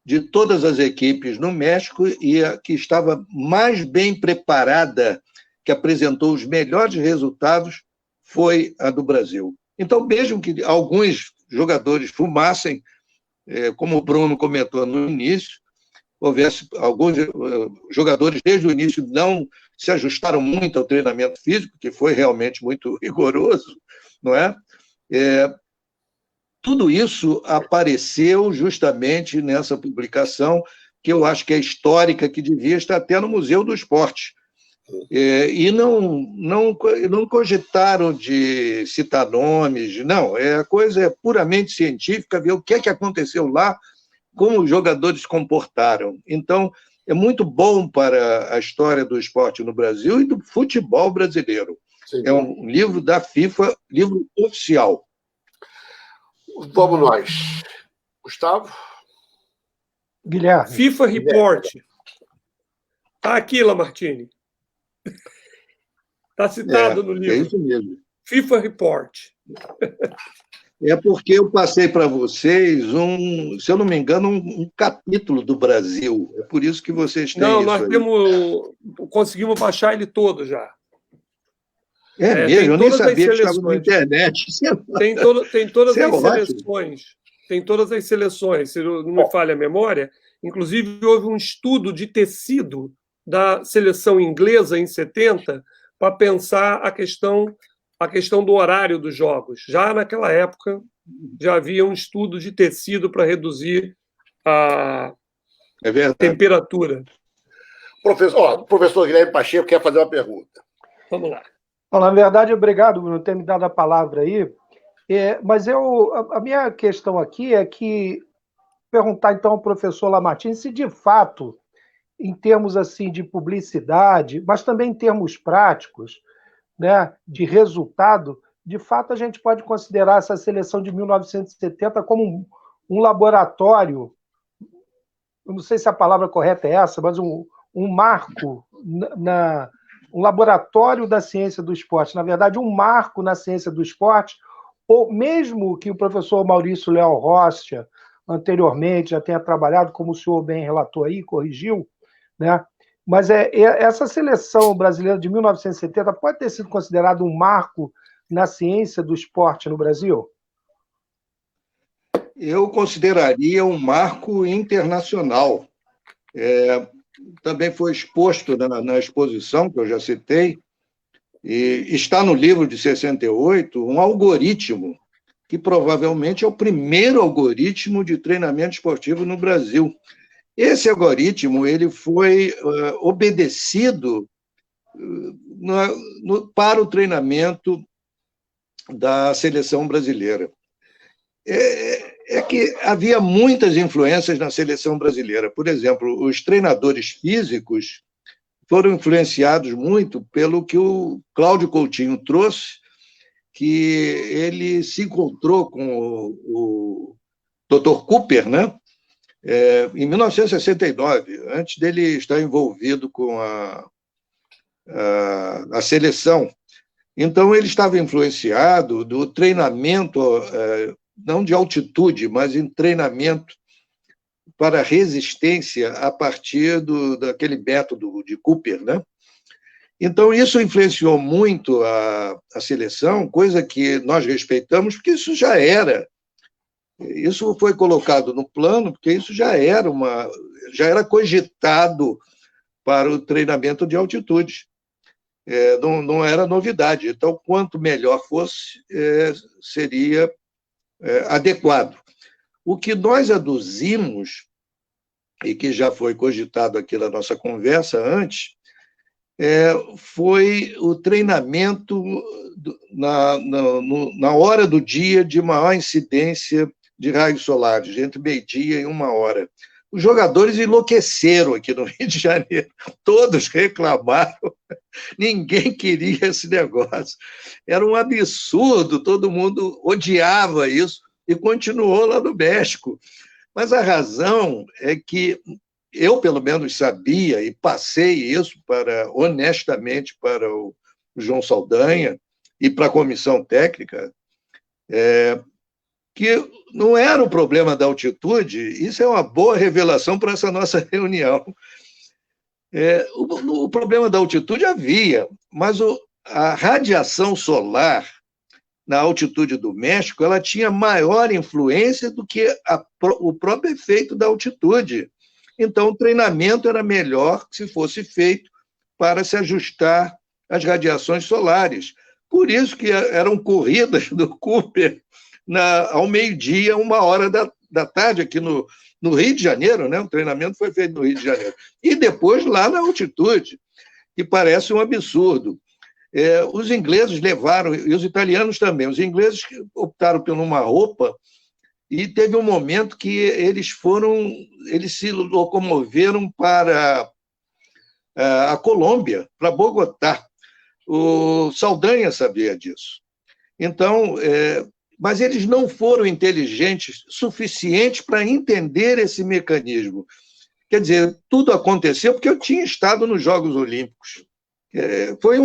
de todas as equipes no México e a que estava mais bem preparada, que apresentou os melhores resultados, foi a do Brasil. Então, mesmo que alguns jogadores fumassem, como o Bruno comentou no início, houvesse alguns jogadores desde o início não se ajustaram muito ao treinamento físico, que foi realmente muito rigoroso, não é? Tudo isso apareceu justamente nessa publicação, que eu acho que é histórica, que devia estar até no Museu do Esporte. E não cogitaram de citar nomes, não. A coisa é puramente científica, ver o que é que aconteceu lá, como os jogadores se comportaram. Então, é muito bom para a história do esporte no Brasil e do futebol brasileiro. Sim. É um livro da FIFA, livro oficial. Vamos nós. Gustavo? Guilherme. FIFA Report. Está aqui, Lamartine. Está citado no livro. É isso mesmo. FIFA Report. É porque eu passei para vocês, se eu não me engano, um capítulo do Brasil. É por isso que vocês têm não, isso. Nós conseguimos baixar ele todo já. Mesmo, eu nem sabia que estava na internet. Tem todas as seleções. Tem todas as seleções, se não me falha a memória. Inclusive, houve um estudo de tecido da seleção inglesa em 70 para pensar a questão do horário dos jogos. Já naquela época, já havia um estudo de tecido para reduzir a temperatura. O professor Guilherme Pacheco quer fazer uma pergunta. Vamos lá. Bom, na verdade, obrigado por ter me dado a palavra aí. Mas a minha questão aqui é que perguntar então ao professor Lamartine se de fato em termos assim de publicidade, mas também em termos práticos, né, de resultado, de fato a gente pode considerar essa seleção de 1970 como um laboratório, eu não sei se a palavra correta é essa, mas um marco, um laboratório da ciência do esporte, na verdade um marco na ciência do esporte, ou mesmo que o professor Maurício Leal Rocha anteriormente já tenha trabalhado, como o senhor bem relatou aí, corrigiu, né? Mas essa seleção brasileira de 1970 pode ter sido considerada um marco na ciência do esporte no Brasil? Eu consideraria um marco internacional. Também foi exposto na exposição, que eu já citei, e está no livro de 68, um algoritmo, que provavelmente é o primeiro algoritmo de treinamento esportivo no Brasil. Esse algoritmo ele foi obedecido para o treinamento da seleção brasileira. É que havia muitas influências na seleção brasileira. Por exemplo, os treinadores físicos foram influenciados muito pelo que o Cláudio Coutinho trouxe, que ele se encontrou com o Dr. Cooper, né? Em 1969, antes dele estar envolvido com a seleção. Então, ele estava influenciado do treinamento, não de altitude, mas em treinamento para resistência a partir daquele método de Cooper, né? Então, isso influenciou muito a seleção, coisa que nós respeitamos, porque isso já era. Isso foi colocado no plano, porque isso já era cogitado para o treinamento de altitude. Não era novidade. Então, quanto melhor fosse, seria adequado. O que nós aduzimos, e que já foi cogitado aqui na nossa conversa antes, foi o treinamento na hora do dia de maior incidência de raios solares, entre meio-dia e 1h. Os jogadores enlouqueceram aqui no Rio de Janeiro, todos reclamaram, ninguém queria esse negócio. Era um absurdo, todo mundo odiava isso e continuou lá no México. Mas a razão é que eu, pelo menos, sabia e passei isso honestamente para o João Saldanha e para a comissão técnica, que não era o problema da altitude. Isso é uma boa revelação para essa nossa reunião. O problema da altitude havia, mas a radiação solar na altitude do México ela tinha maior influência do que o próprio efeito da altitude. Então, o treinamento era melhor se fosse feito para se ajustar às radiações solares. Por isso que eram corridas do Cooper ao meio-dia, 1h da tarde, aqui no Rio de Janeiro, né? O treinamento foi feito no Rio de Janeiro. E depois lá na altitude, que parece um absurdo. Os ingleses levaram, e os italianos também, os ingleses optaram por uma roupa, e teve um momento que eles se locomoveram para a Colômbia, para Bogotá. O Saldanha sabia disso. Então, mas eles não foram inteligentes suficientes para entender esse mecanismo. Quer dizer, tudo aconteceu porque eu tinha estado nos Jogos Olímpicos. Foi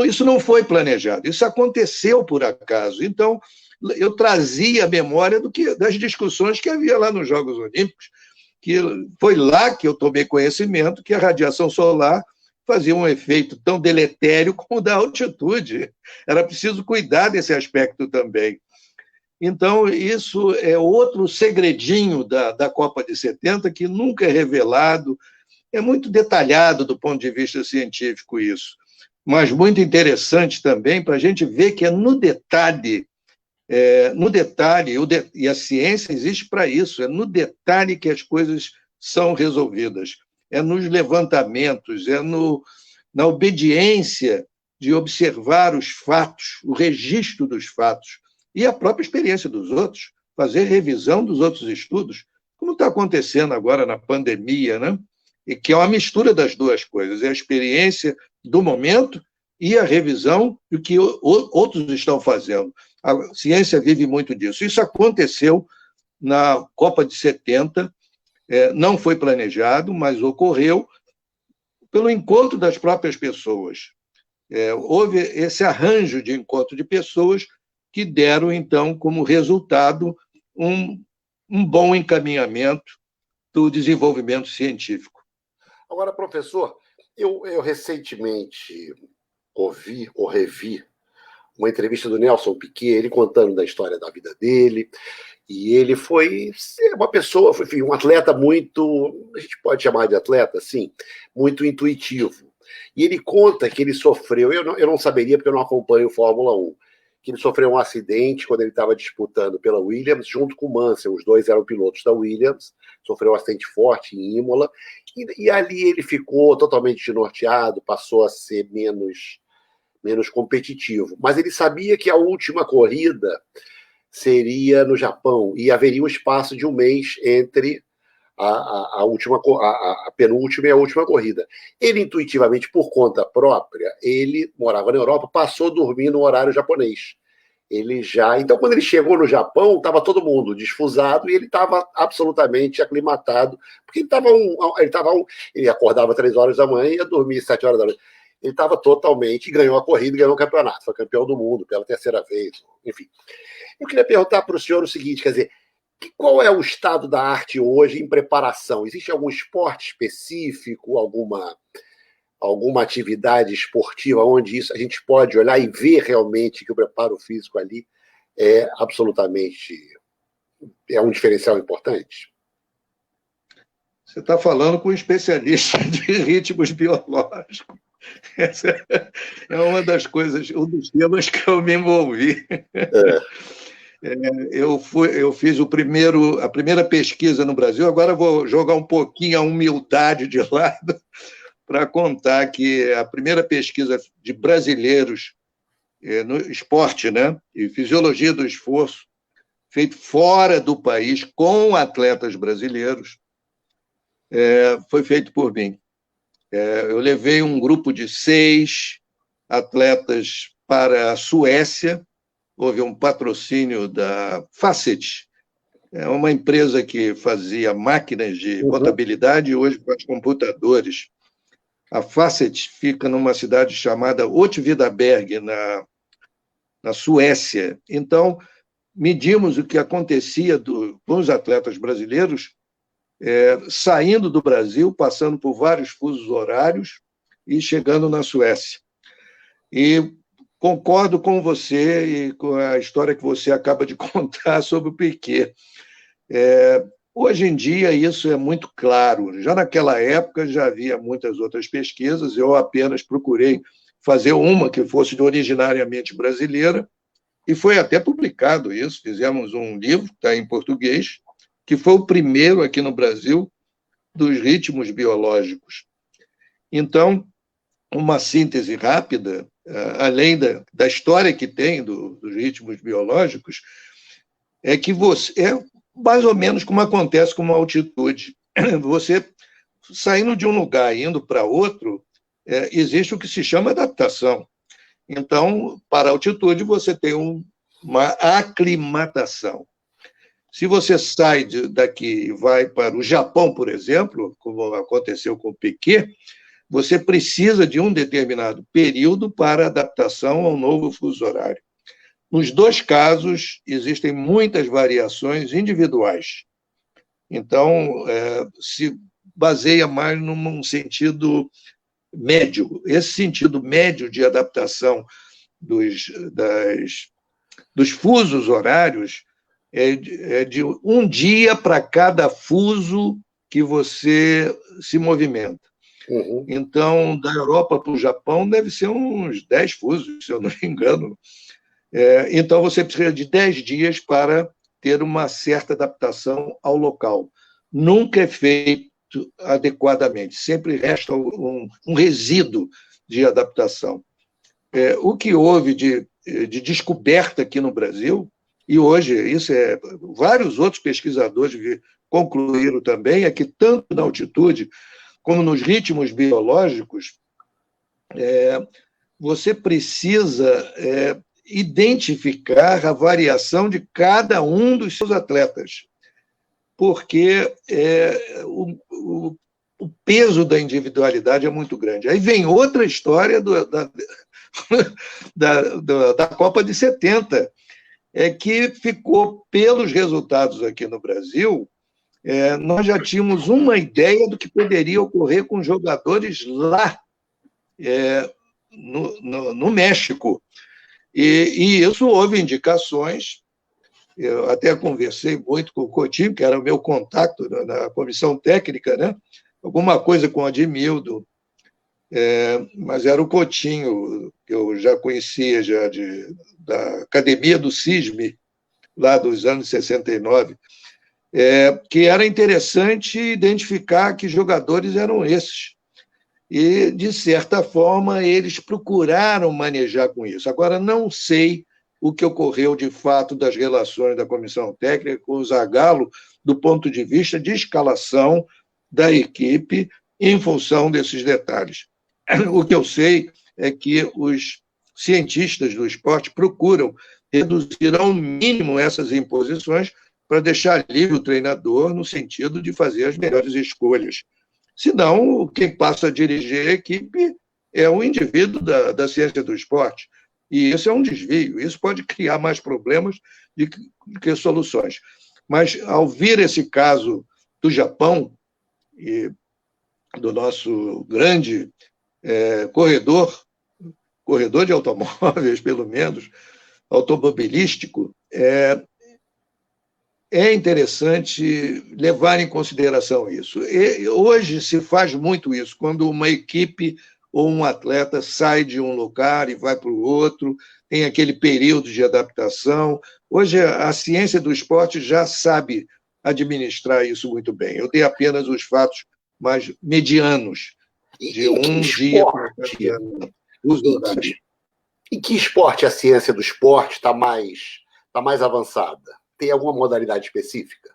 isso não foi planejado, isso aconteceu por acaso. Então, eu trazia a memória das discussões que havia lá nos Jogos Olímpicos, que foi lá que eu tomei conhecimento que a radiação solar fazia um efeito tão deletério como o da altitude. Era preciso cuidar desse aspecto também. Então, isso é outro segredinho da Copa de 70, que nunca é revelado. É muito detalhado do ponto de vista científico isso, mas muito interessante também para a gente ver que é no detalhe, e a ciência existe para isso, é no detalhe que as coisas são resolvidas, é nos levantamentos, na obediência de observar os fatos, o registro dos fatos, e a própria experiência dos outros, fazer revisão dos outros estudos, como está acontecendo agora na pandemia, né? E que é uma mistura das duas coisas, é a experiência do momento e a revisão do que outros estão fazendo. A ciência vive muito disso. Isso aconteceu na Copa de 70, não foi planejado, mas ocorreu pelo encontro das próprias pessoas. Houve esse arranjo de encontro de pessoas que deram, então, como resultado, um bom encaminhamento do desenvolvimento científico. Agora, professor, eu recentemente ouvi ou revi uma entrevista do Nelson Piquet, ele contando da história da vida dele, e ele foi uma pessoa, foi um atleta muito, a gente pode chamar de atleta, assim, muito intuitivo. E ele conta que ele sofreu, eu não saberia porque eu não acompanho Fórmula 1, que ele sofreu um acidente quando ele estava disputando pela Williams, junto com o Mansell, os dois eram pilotos da Williams, sofreu um acidente forte em Imola, e ali ele ficou totalmente desnorteado, passou a ser menos competitivo. Mas ele sabia que a última corrida seria no Japão, e haveria um espaço de um mês entre a penúltima e a última corrida. Ele, intuitivamente, por conta própria, ele morava na Europa, passou a dormir no horário japonês. Então, quando ele chegou no Japão, estava todo mundo desfusado e ele estava absolutamente aclimatado, porque ele acordava 3 horas da manhã e ia dormir 7 horas da noite. Ele estava totalmente, ganhou a corrida e ganhou o campeonato, foi campeão do mundo pela 3ª vez, enfim. Eu queria perguntar para o senhor o seguinte, quer dizer, qual é o estado da arte hoje em preparação? Existe algum esporte específico, alguma atividade esportiva onde a gente pode olhar e ver realmente que o preparo físico ali é um diferencial importante? Você está falando com um especialista de ritmos biológicos. Essa é uma das coisas, um dos temas que eu me envolvi. Eu fiz a primeira pesquisa no Brasil, agora vou jogar um pouquinho a humildade de lado para contar que a primeira pesquisa de brasileiros no esporte, né, e fisiologia do esforço, feito fora do país, com atletas brasileiros, foi feito por mim. Eu levei um grupo de 6 atletas para a Suécia, houve um patrocínio da Facet, uma empresa que fazia máquinas de contabilidade e hoje faz computadores. A Facet fica numa cidade chamada Åtvidaberg, na Suécia. Então, medimos o que acontecia com os atletas brasileiros saindo do Brasil, passando por vários fusos horários e chegando na Suécia. E concordo com você e com a história que você acaba de contar sobre o Piquet. Hoje em dia, isso é muito claro. Já naquela época, já havia muitas outras pesquisas, eu apenas procurei fazer uma que fosse originariamente brasileira, e foi até publicado isso. Fizemos um livro, que está em português, que foi o primeiro aqui no Brasil dos ritmos biológicos. Então, uma síntese rápida, além da história que tem dos ritmos biológicos, é que é mais ou menos como acontece com uma altitude. Você, saindo de um lugar e indo para outro, existe o que se chama adaptação. Então, para a altitude, você tem uma aclimatação. Se você sai daqui e vai para o Japão, por exemplo, como aconteceu com o Piquet, você precisa de um determinado período para adaptação ao novo fuso horário. Nos 2 casos, existem muitas variações individuais. Então, se baseia mais num sentido médio. Esse sentido médio de adaptação dos fusos horários é de um dia para cada fuso que você se movimenta. Então, da Europa para o Japão, deve ser uns 10 fusos, se eu não me engano. Então, você precisa de 10 dias para ter uma certa adaptação ao local. Nunca é feito adequadamente, sempre resta um resíduo de adaptação. O que houve de descoberta aqui no Brasil, e hoje vários outros pesquisadores concluíram também, é que tanto na altitude como nos ritmos biológicos, você precisa identificar a variação de cada um dos seus atletas, porque o peso da individualidade é muito grande. Aí vem outra história da Copa de 70, que ficou, pelos resultados aqui no Brasil, nós já tínhamos uma ideia do que poderia ocorrer com jogadores lá, no México. E isso houve indicações. Eu até conversei muito com o Coutinho, que era o meu contato na comissão técnica, né? Alguma coisa com o Admildo, mas era o Coutinho, que eu já conhecia da Academia do CISME, lá dos anos 69, que era interessante identificar que jogadores eram esses. E, de certa forma, eles procuraram manejar com isso. Agora, não sei o que ocorreu, de fato, das relações da comissão técnica com o Zagallo, do ponto de vista de escalação da equipe, em função desses detalhes. O que eu sei é que os cientistas do esporte procuram reduzir ao mínimo essas imposições para deixar livre o treinador no sentido de fazer as melhores escolhas. Senão, quem passa a dirigir a equipe é um indivíduo da ciência do esporte. E isso é um desvio. Isso pode criar mais problemas do que soluções. Mas, ao vir esse caso do Japão e do nosso grande corredor de automóveis, pelo menos, automobilístico, é interessante levar em consideração isso. E hoje se faz muito isso, quando uma equipe ou um atleta sai de um lugar e vai para o outro, tem aquele período de adaptação. Hoje a ciência do esporte já sabe administrar isso muito bem. Eu dei apenas os fatos mais medianos, de um dia para os horários. Em que esporte a ciência do esporte está mais avançada? Tem alguma modalidade específica?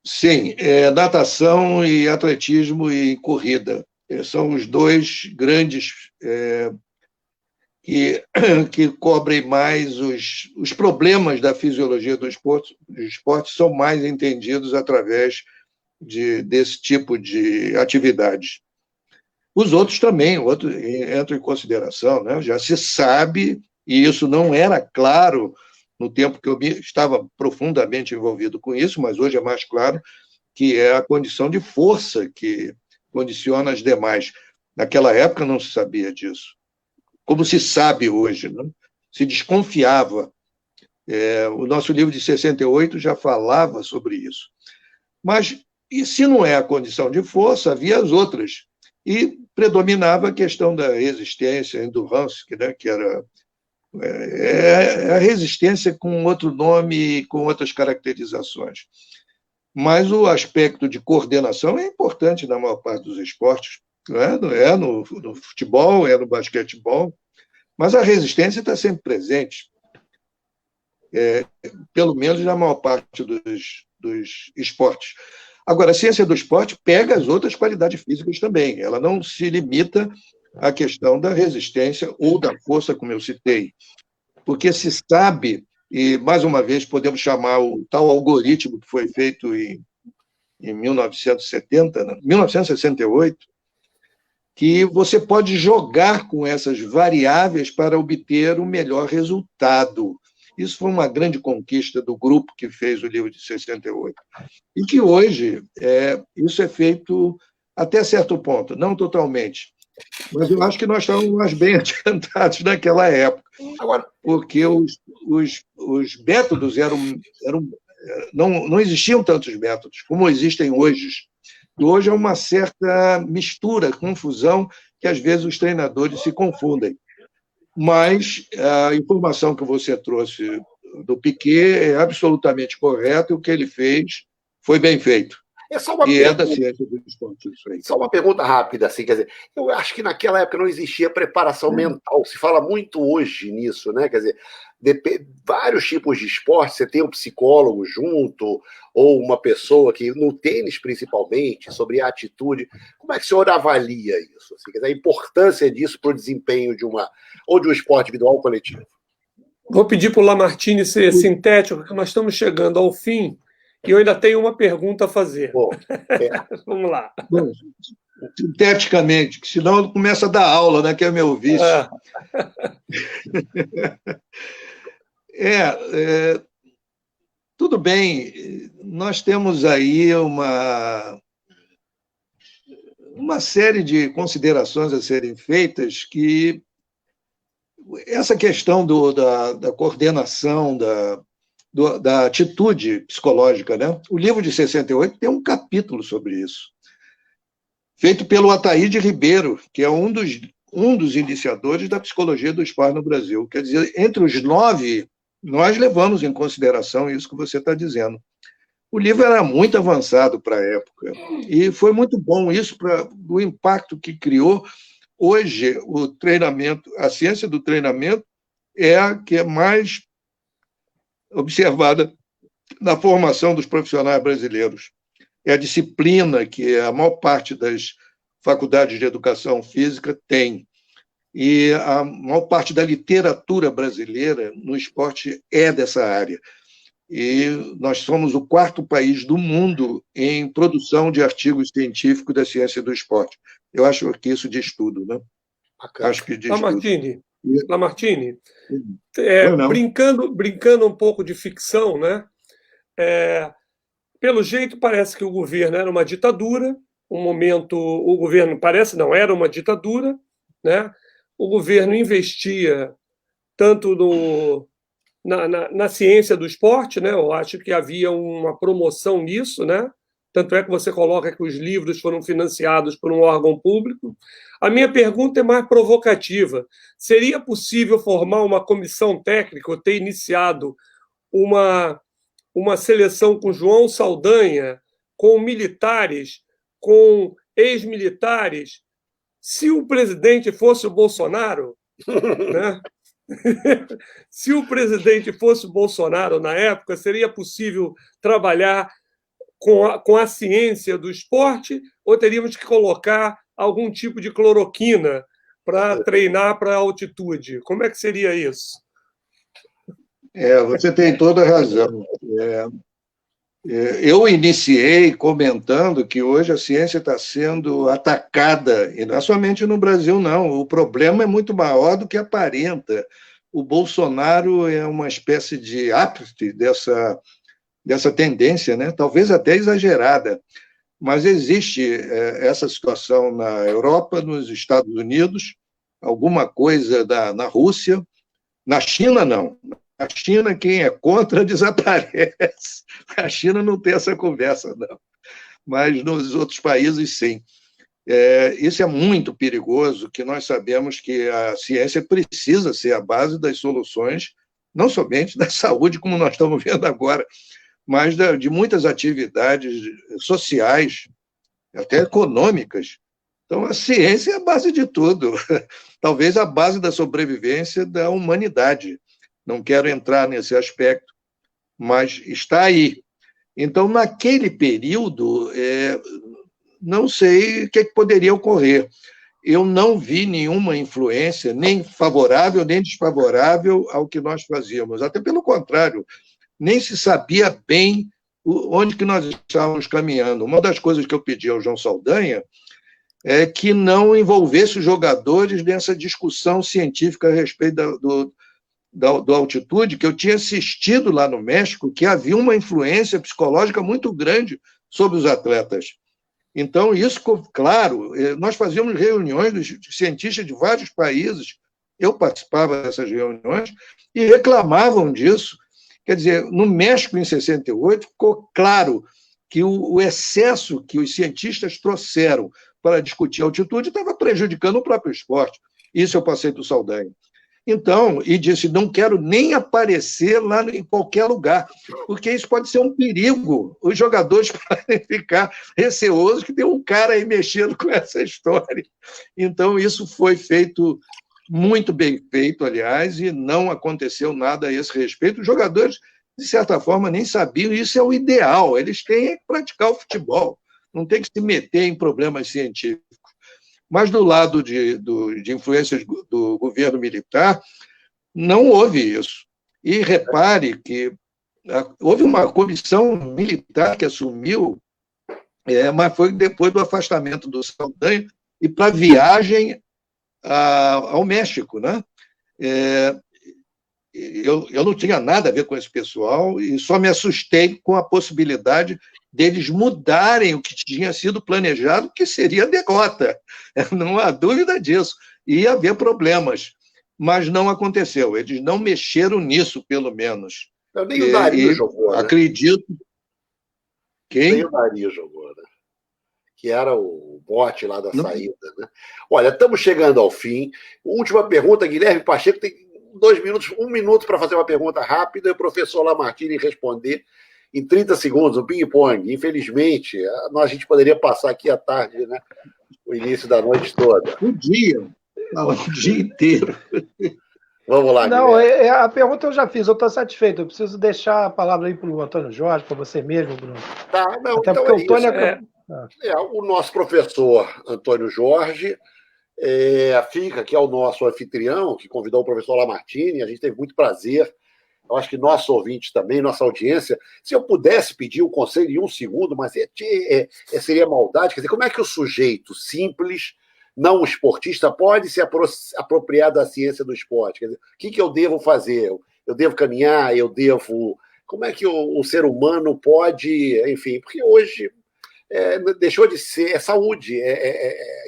Sim, natação e atletismo e corrida. São os dois grandes que cobrem mais os problemas da fisiologia do esporte. Os esportes são mais entendidos através desse tipo de atividades. Os outros também entram em consideração, né? Já se sabe, e isso não era claro no tempo que eu estava profundamente envolvido com isso, mas hoje é mais claro, que é a condição de força que condiciona as demais. Naquela época não se sabia disso. Como se sabe hoje, né? Se desconfiava. O nosso livro de 68 já falava sobre isso. Mas, e se não é a condição de força, havia as outras. E predominava a questão da resistência, endurance, né? Que era a resistência com outro nome, com outras caracterizações. Mas o aspecto de coordenação é importante na maior parte dos esportes. Não é no futebol, é no basquetebol, mas a resistência está sempre presente, pelo menos na maior parte dos esportes. Agora, a ciência do esporte pega as outras qualidades físicas também. Ela não se limita à questão da resistência ou da força, como eu citei, porque se sabe, e mais uma vez podemos chamar o tal algoritmo que foi feito em 1968, que você pode jogar com essas variáveis para obter o melhor resultado. Isso foi uma grande conquista do grupo que fez o livro de 68. E que hoje isso é feito até certo ponto, não totalmente. Mas eu acho que nós estávamos mais bem adiantados naquela época. Agora, porque os métodos não existiam tantos métodos como existem hoje. E hoje é uma certa mistura, confusão, que às vezes os treinadores se confundem. Mas a informação que você trouxe do Piquet é absolutamente correta, e o que ele fez foi bem feito. É da ciência do esporte. Só uma pergunta rápida, assim, quer dizer, eu acho que naquela época não existia preparação mental. Se fala muito hoje nisso, né? Quer dizer, vários tipos de esporte, você tem um psicólogo junto, ou uma pessoa que, no tênis principalmente, sobre a atitude. Como é que o senhor avalia isso? Assim, a importância disso para o desempenho de um esporte individual ou coletivo? Vou pedir para o Lamartine ser sintético, porque nós estamos chegando ao fim e eu ainda tenho uma pergunta a fazer. Bom, Vamos lá. Bom, sinteticamente, que senão começa a dar aula, né, que é meu vício. Tudo bem, nós temos aí uma série de considerações a serem feitas que essa questão da coordenação, da atitude psicológica, né? O livro de 68 tem um capítulo sobre isso, feito pelo Ataíde Ribeiro, que é um dos iniciadores da psicologia do esporte no Brasil. Quer dizer, entre os 9, nós levamos em consideração isso que você está dizendo. O livro era muito avançado para a época, e foi muito bom isso do impacto que criou. Hoje, o treinamento, a ciência do treinamento é a que é mais observada na formação dos profissionais brasileiros. É a disciplina que a maior parte das faculdades de educação física tem. E a maior parte da literatura brasileira no esporte é dessa área. E nós somos o 4º país do mundo em produção de artigos científicos da ciência do esporte. Eu acho que isso diz tudo, né? Acho que diz Lamartine, brincando um pouco de ficção, né? Pelo jeito, parece que o governo era uma ditadura. O governo era uma ditadura, né? O governo investia tanto na ciência do esporte, né? Eu acho que havia uma promoção nisso, né? Tanto é que você coloca que os livros foram financiados por um órgão público. A minha pergunta é mais provocativa. Seria possível formar uma comissão técnica ou ter iniciado uma seleção com João Saldanha, com militares, com ex-militares, se o presidente fosse o Bolsonaro, né? Se o presidente fosse o Bolsonaro na época, seria possível trabalhar com a ciência do esporte ou teríamos que colocar algum tipo de cloroquina para treinar para a altitude? Como é que seria isso? Você tem toda a razão. Eu iniciei comentando que hoje a ciência está sendo atacada, e não é somente no Brasil, não. O problema é muito maior do que aparenta. O Bolsonaro é uma espécie de ápice dessa tendência, né? Talvez até exagerada, mas existe essa situação na Europa, nos Estados Unidos, alguma coisa na Rússia. Na China, não. Na China, quem é contra desaparece. A China não tem essa conversa, não. Mas nos outros países, sim. Isso é muito perigoso, que nós sabemos que a ciência precisa ser a base das soluções, não somente da saúde, como nós estamos vendo agora, mas de muitas atividades sociais, até econômicas. Então, a ciência é a base de tudo. Talvez a base da sobrevivência da humanidade. Não quero entrar nesse aspecto, mas está aí. Então, naquele período, não sei o que poderia ocorrer. Eu não vi nenhuma influência, nem favorável, nem desfavorável ao que nós fazíamos. Até pelo contrário, nem se sabia bem onde que nós estávamos caminhando. Uma das coisas que eu pedi ao João Saldanha é que não envolvesse os jogadores nessa discussão científica a respeito da altitude, que eu tinha assistido lá no México, que havia uma influência psicológica muito grande sobre os atletas. Então, isso ficou claro. Nós fazíamos reuniões dos cientistas de vários países, eu participava dessas reuniões, e reclamavam disso. Quer dizer, no México, em 68, ficou claro que o excesso que os cientistas trouxeram para discutir a altitude estava prejudicando o próprio esporte. Isso eu passei para o Saldanha. Então, e disse, não quero nem aparecer lá em qualquer lugar, porque isso pode ser um perigo. Os jogadores podem ficar receosos que tem um cara aí mexendo com essa história. Então, isso foi feito muito bem feito, aliás, e não aconteceu nada a esse respeito. Os jogadores, de certa forma, nem sabiam, isso é o ideal, eles têm que praticar o futebol, não tem que se meter em problemas científicos. Mas do lado de influências do governo militar, não houve isso. E repare que houve uma comissão militar que assumiu, mas foi depois do afastamento do Saldanha e para a viagem ao México, né? Eu não tinha nada a ver com esse pessoal e só me assustei com a possibilidade deles mudarem o que tinha sido planejado, que seria derrota. Não há dúvida disso. Ia haver problemas, mas não aconteceu. Eles não mexeram nisso, pelo menos. Nem o Dario jogou, né? Acredito. Quem? Nem o Dario jogou, né? Que era o bote lá da saída, né? Olha, estamos chegando ao fim. Última pergunta, Guilherme Pacheco tem 2 minutos, 1 minuto para fazer uma pergunta rápida e o professor Lamartine responder em 30 segundos, um ping-pong. Infelizmente, a gente poderia passar aqui à tarde, né? O início da noite toda. O dia inteiro. Vamos lá, não, Guilherme. A pergunta eu já fiz, eu estou satisfeito. Eu preciso deixar a palavra aí para o Antônio Jorge, para você mesmo, Bruno. Tá, não, até então porque o Antônio o nosso professor Antônio Jorge fica, que é o nosso anfitrião, que convidou o professor Lamartine, a gente teve muito prazer. Eu acho que nossos ouvintes também, nossa audiência, se eu pudesse pedir o conselho em 1 segundo, mas seria maldade. Quer dizer, como é que o sujeito simples, não esportista, pode se apropriar da ciência do esporte? Quer dizer, o que eu devo fazer? Eu devo caminhar? Como é que o ser humano pode... Enfim, porque hoje deixou de ser saúde,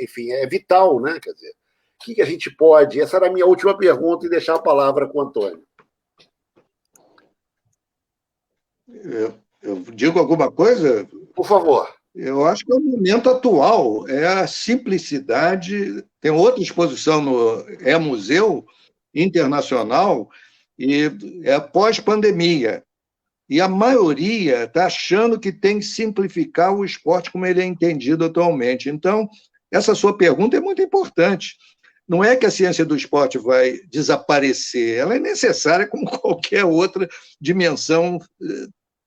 enfim, é vital, né? Quer dizer, o que a gente pode... Essa era a minha última pergunta e deixar a palavra com o Antônio. Eu digo alguma coisa? Por favor. Eu acho que é o momento atual, é a simplicidade. Tem outra exposição no Museu Internacional, e é pós-pandemia. E a maioria está achando que tem que simplificar o esporte como ele é entendido atualmente. Então, essa sua pergunta é muito importante. Não é que a ciência do esporte vai desaparecer, ela é necessária como qualquer outra dimensão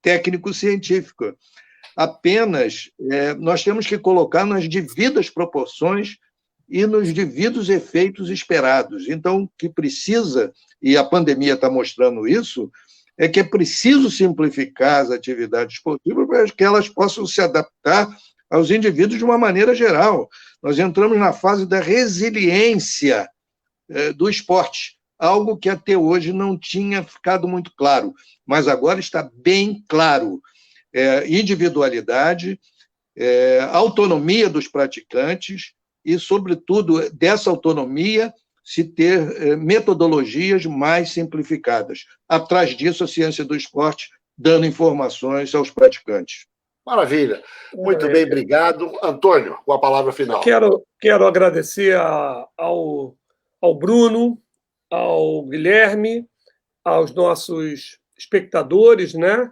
técnico-científica. Apenas nós temos que colocar nas devidas proporções e nos devidos efeitos esperados. Então, o que precisa, e a pandemia está mostrando isso, é que é preciso simplificar as atividades esportivas para que elas possam se adaptar aos indivíduos de uma maneira geral. Nós entramos na fase da resiliência do esporte, algo que até hoje não tinha ficado muito claro, mas agora está bem claro. Individualidade, autonomia dos praticantes e, sobretudo, dessa autonomia se ter metodologias mais simplificadas. Atrás disso, a ciência do esporte dando informações aos praticantes. Maravilha. Muito bem, obrigado. Antônio, com a palavra final. Quero agradecer ao Bruno, ao Guilherme, aos nossos espectadores, né?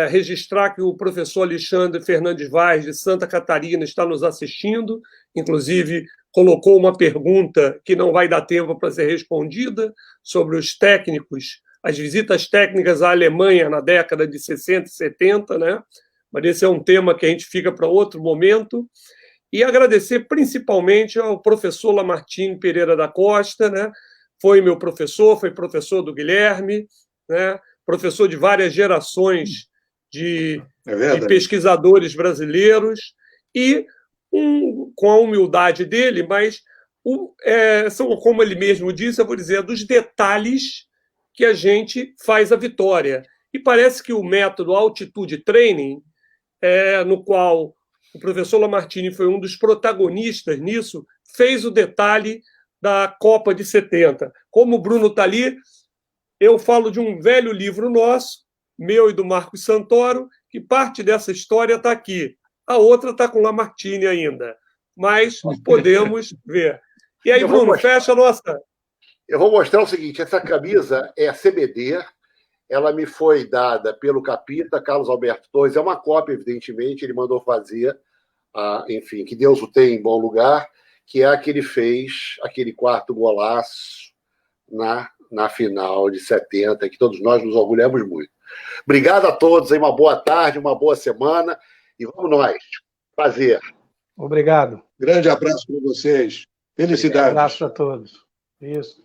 Registrar que o professor Alexandre Fernandes Vaz, de Santa Catarina, está nos assistindo, inclusive colocou uma pergunta que não vai dar tempo para ser respondida sobre os técnicos, as visitas técnicas à Alemanha na década de 60 e 70, né? Mas esse é um tema que a gente fica para outro momento. E agradecer principalmente ao professor Lamartine Pereira da Costa, né? Foi meu professor, foi professor do Guilherme, né? Professor de várias gerações de pesquisadores brasileiros, e com a humildade dele, mas são, como ele mesmo disse, eu vou dizer, dos detalhes que a gente faz a vitória. E parece que o método Altitude Training, no qual o professor Lamartine foi um dos protagonistas nisso, fez o detalhe da Copa de 70. Como o Bruno está ali, eu falo de um velho livro nosso, meu e do Marcos Santoro, que parte dessa história está aqui. A outra está com Lamartine ainda, mas podemos ver. E aí, Bruno, fecha a nossa... Eu vou mostrar o seguinte, essa camisa é a CBD, ela me foi dada pelo Capita, Carlos Alberto Torres, é uma cópia, evidentemente, ele mandou fazer, enfim, que Deus o tenha em bom lugar, que é a que ele fez, aquele quarto golaço na final de 70, que todos nós nos orgulhamos muito. Obrigado a todos, aí, uma boa tarde, uma boa semana, e vamos nós. Prazer. Obrigado. Grande abraço para vocês. Felicidades. Um abraço a todos. Isso.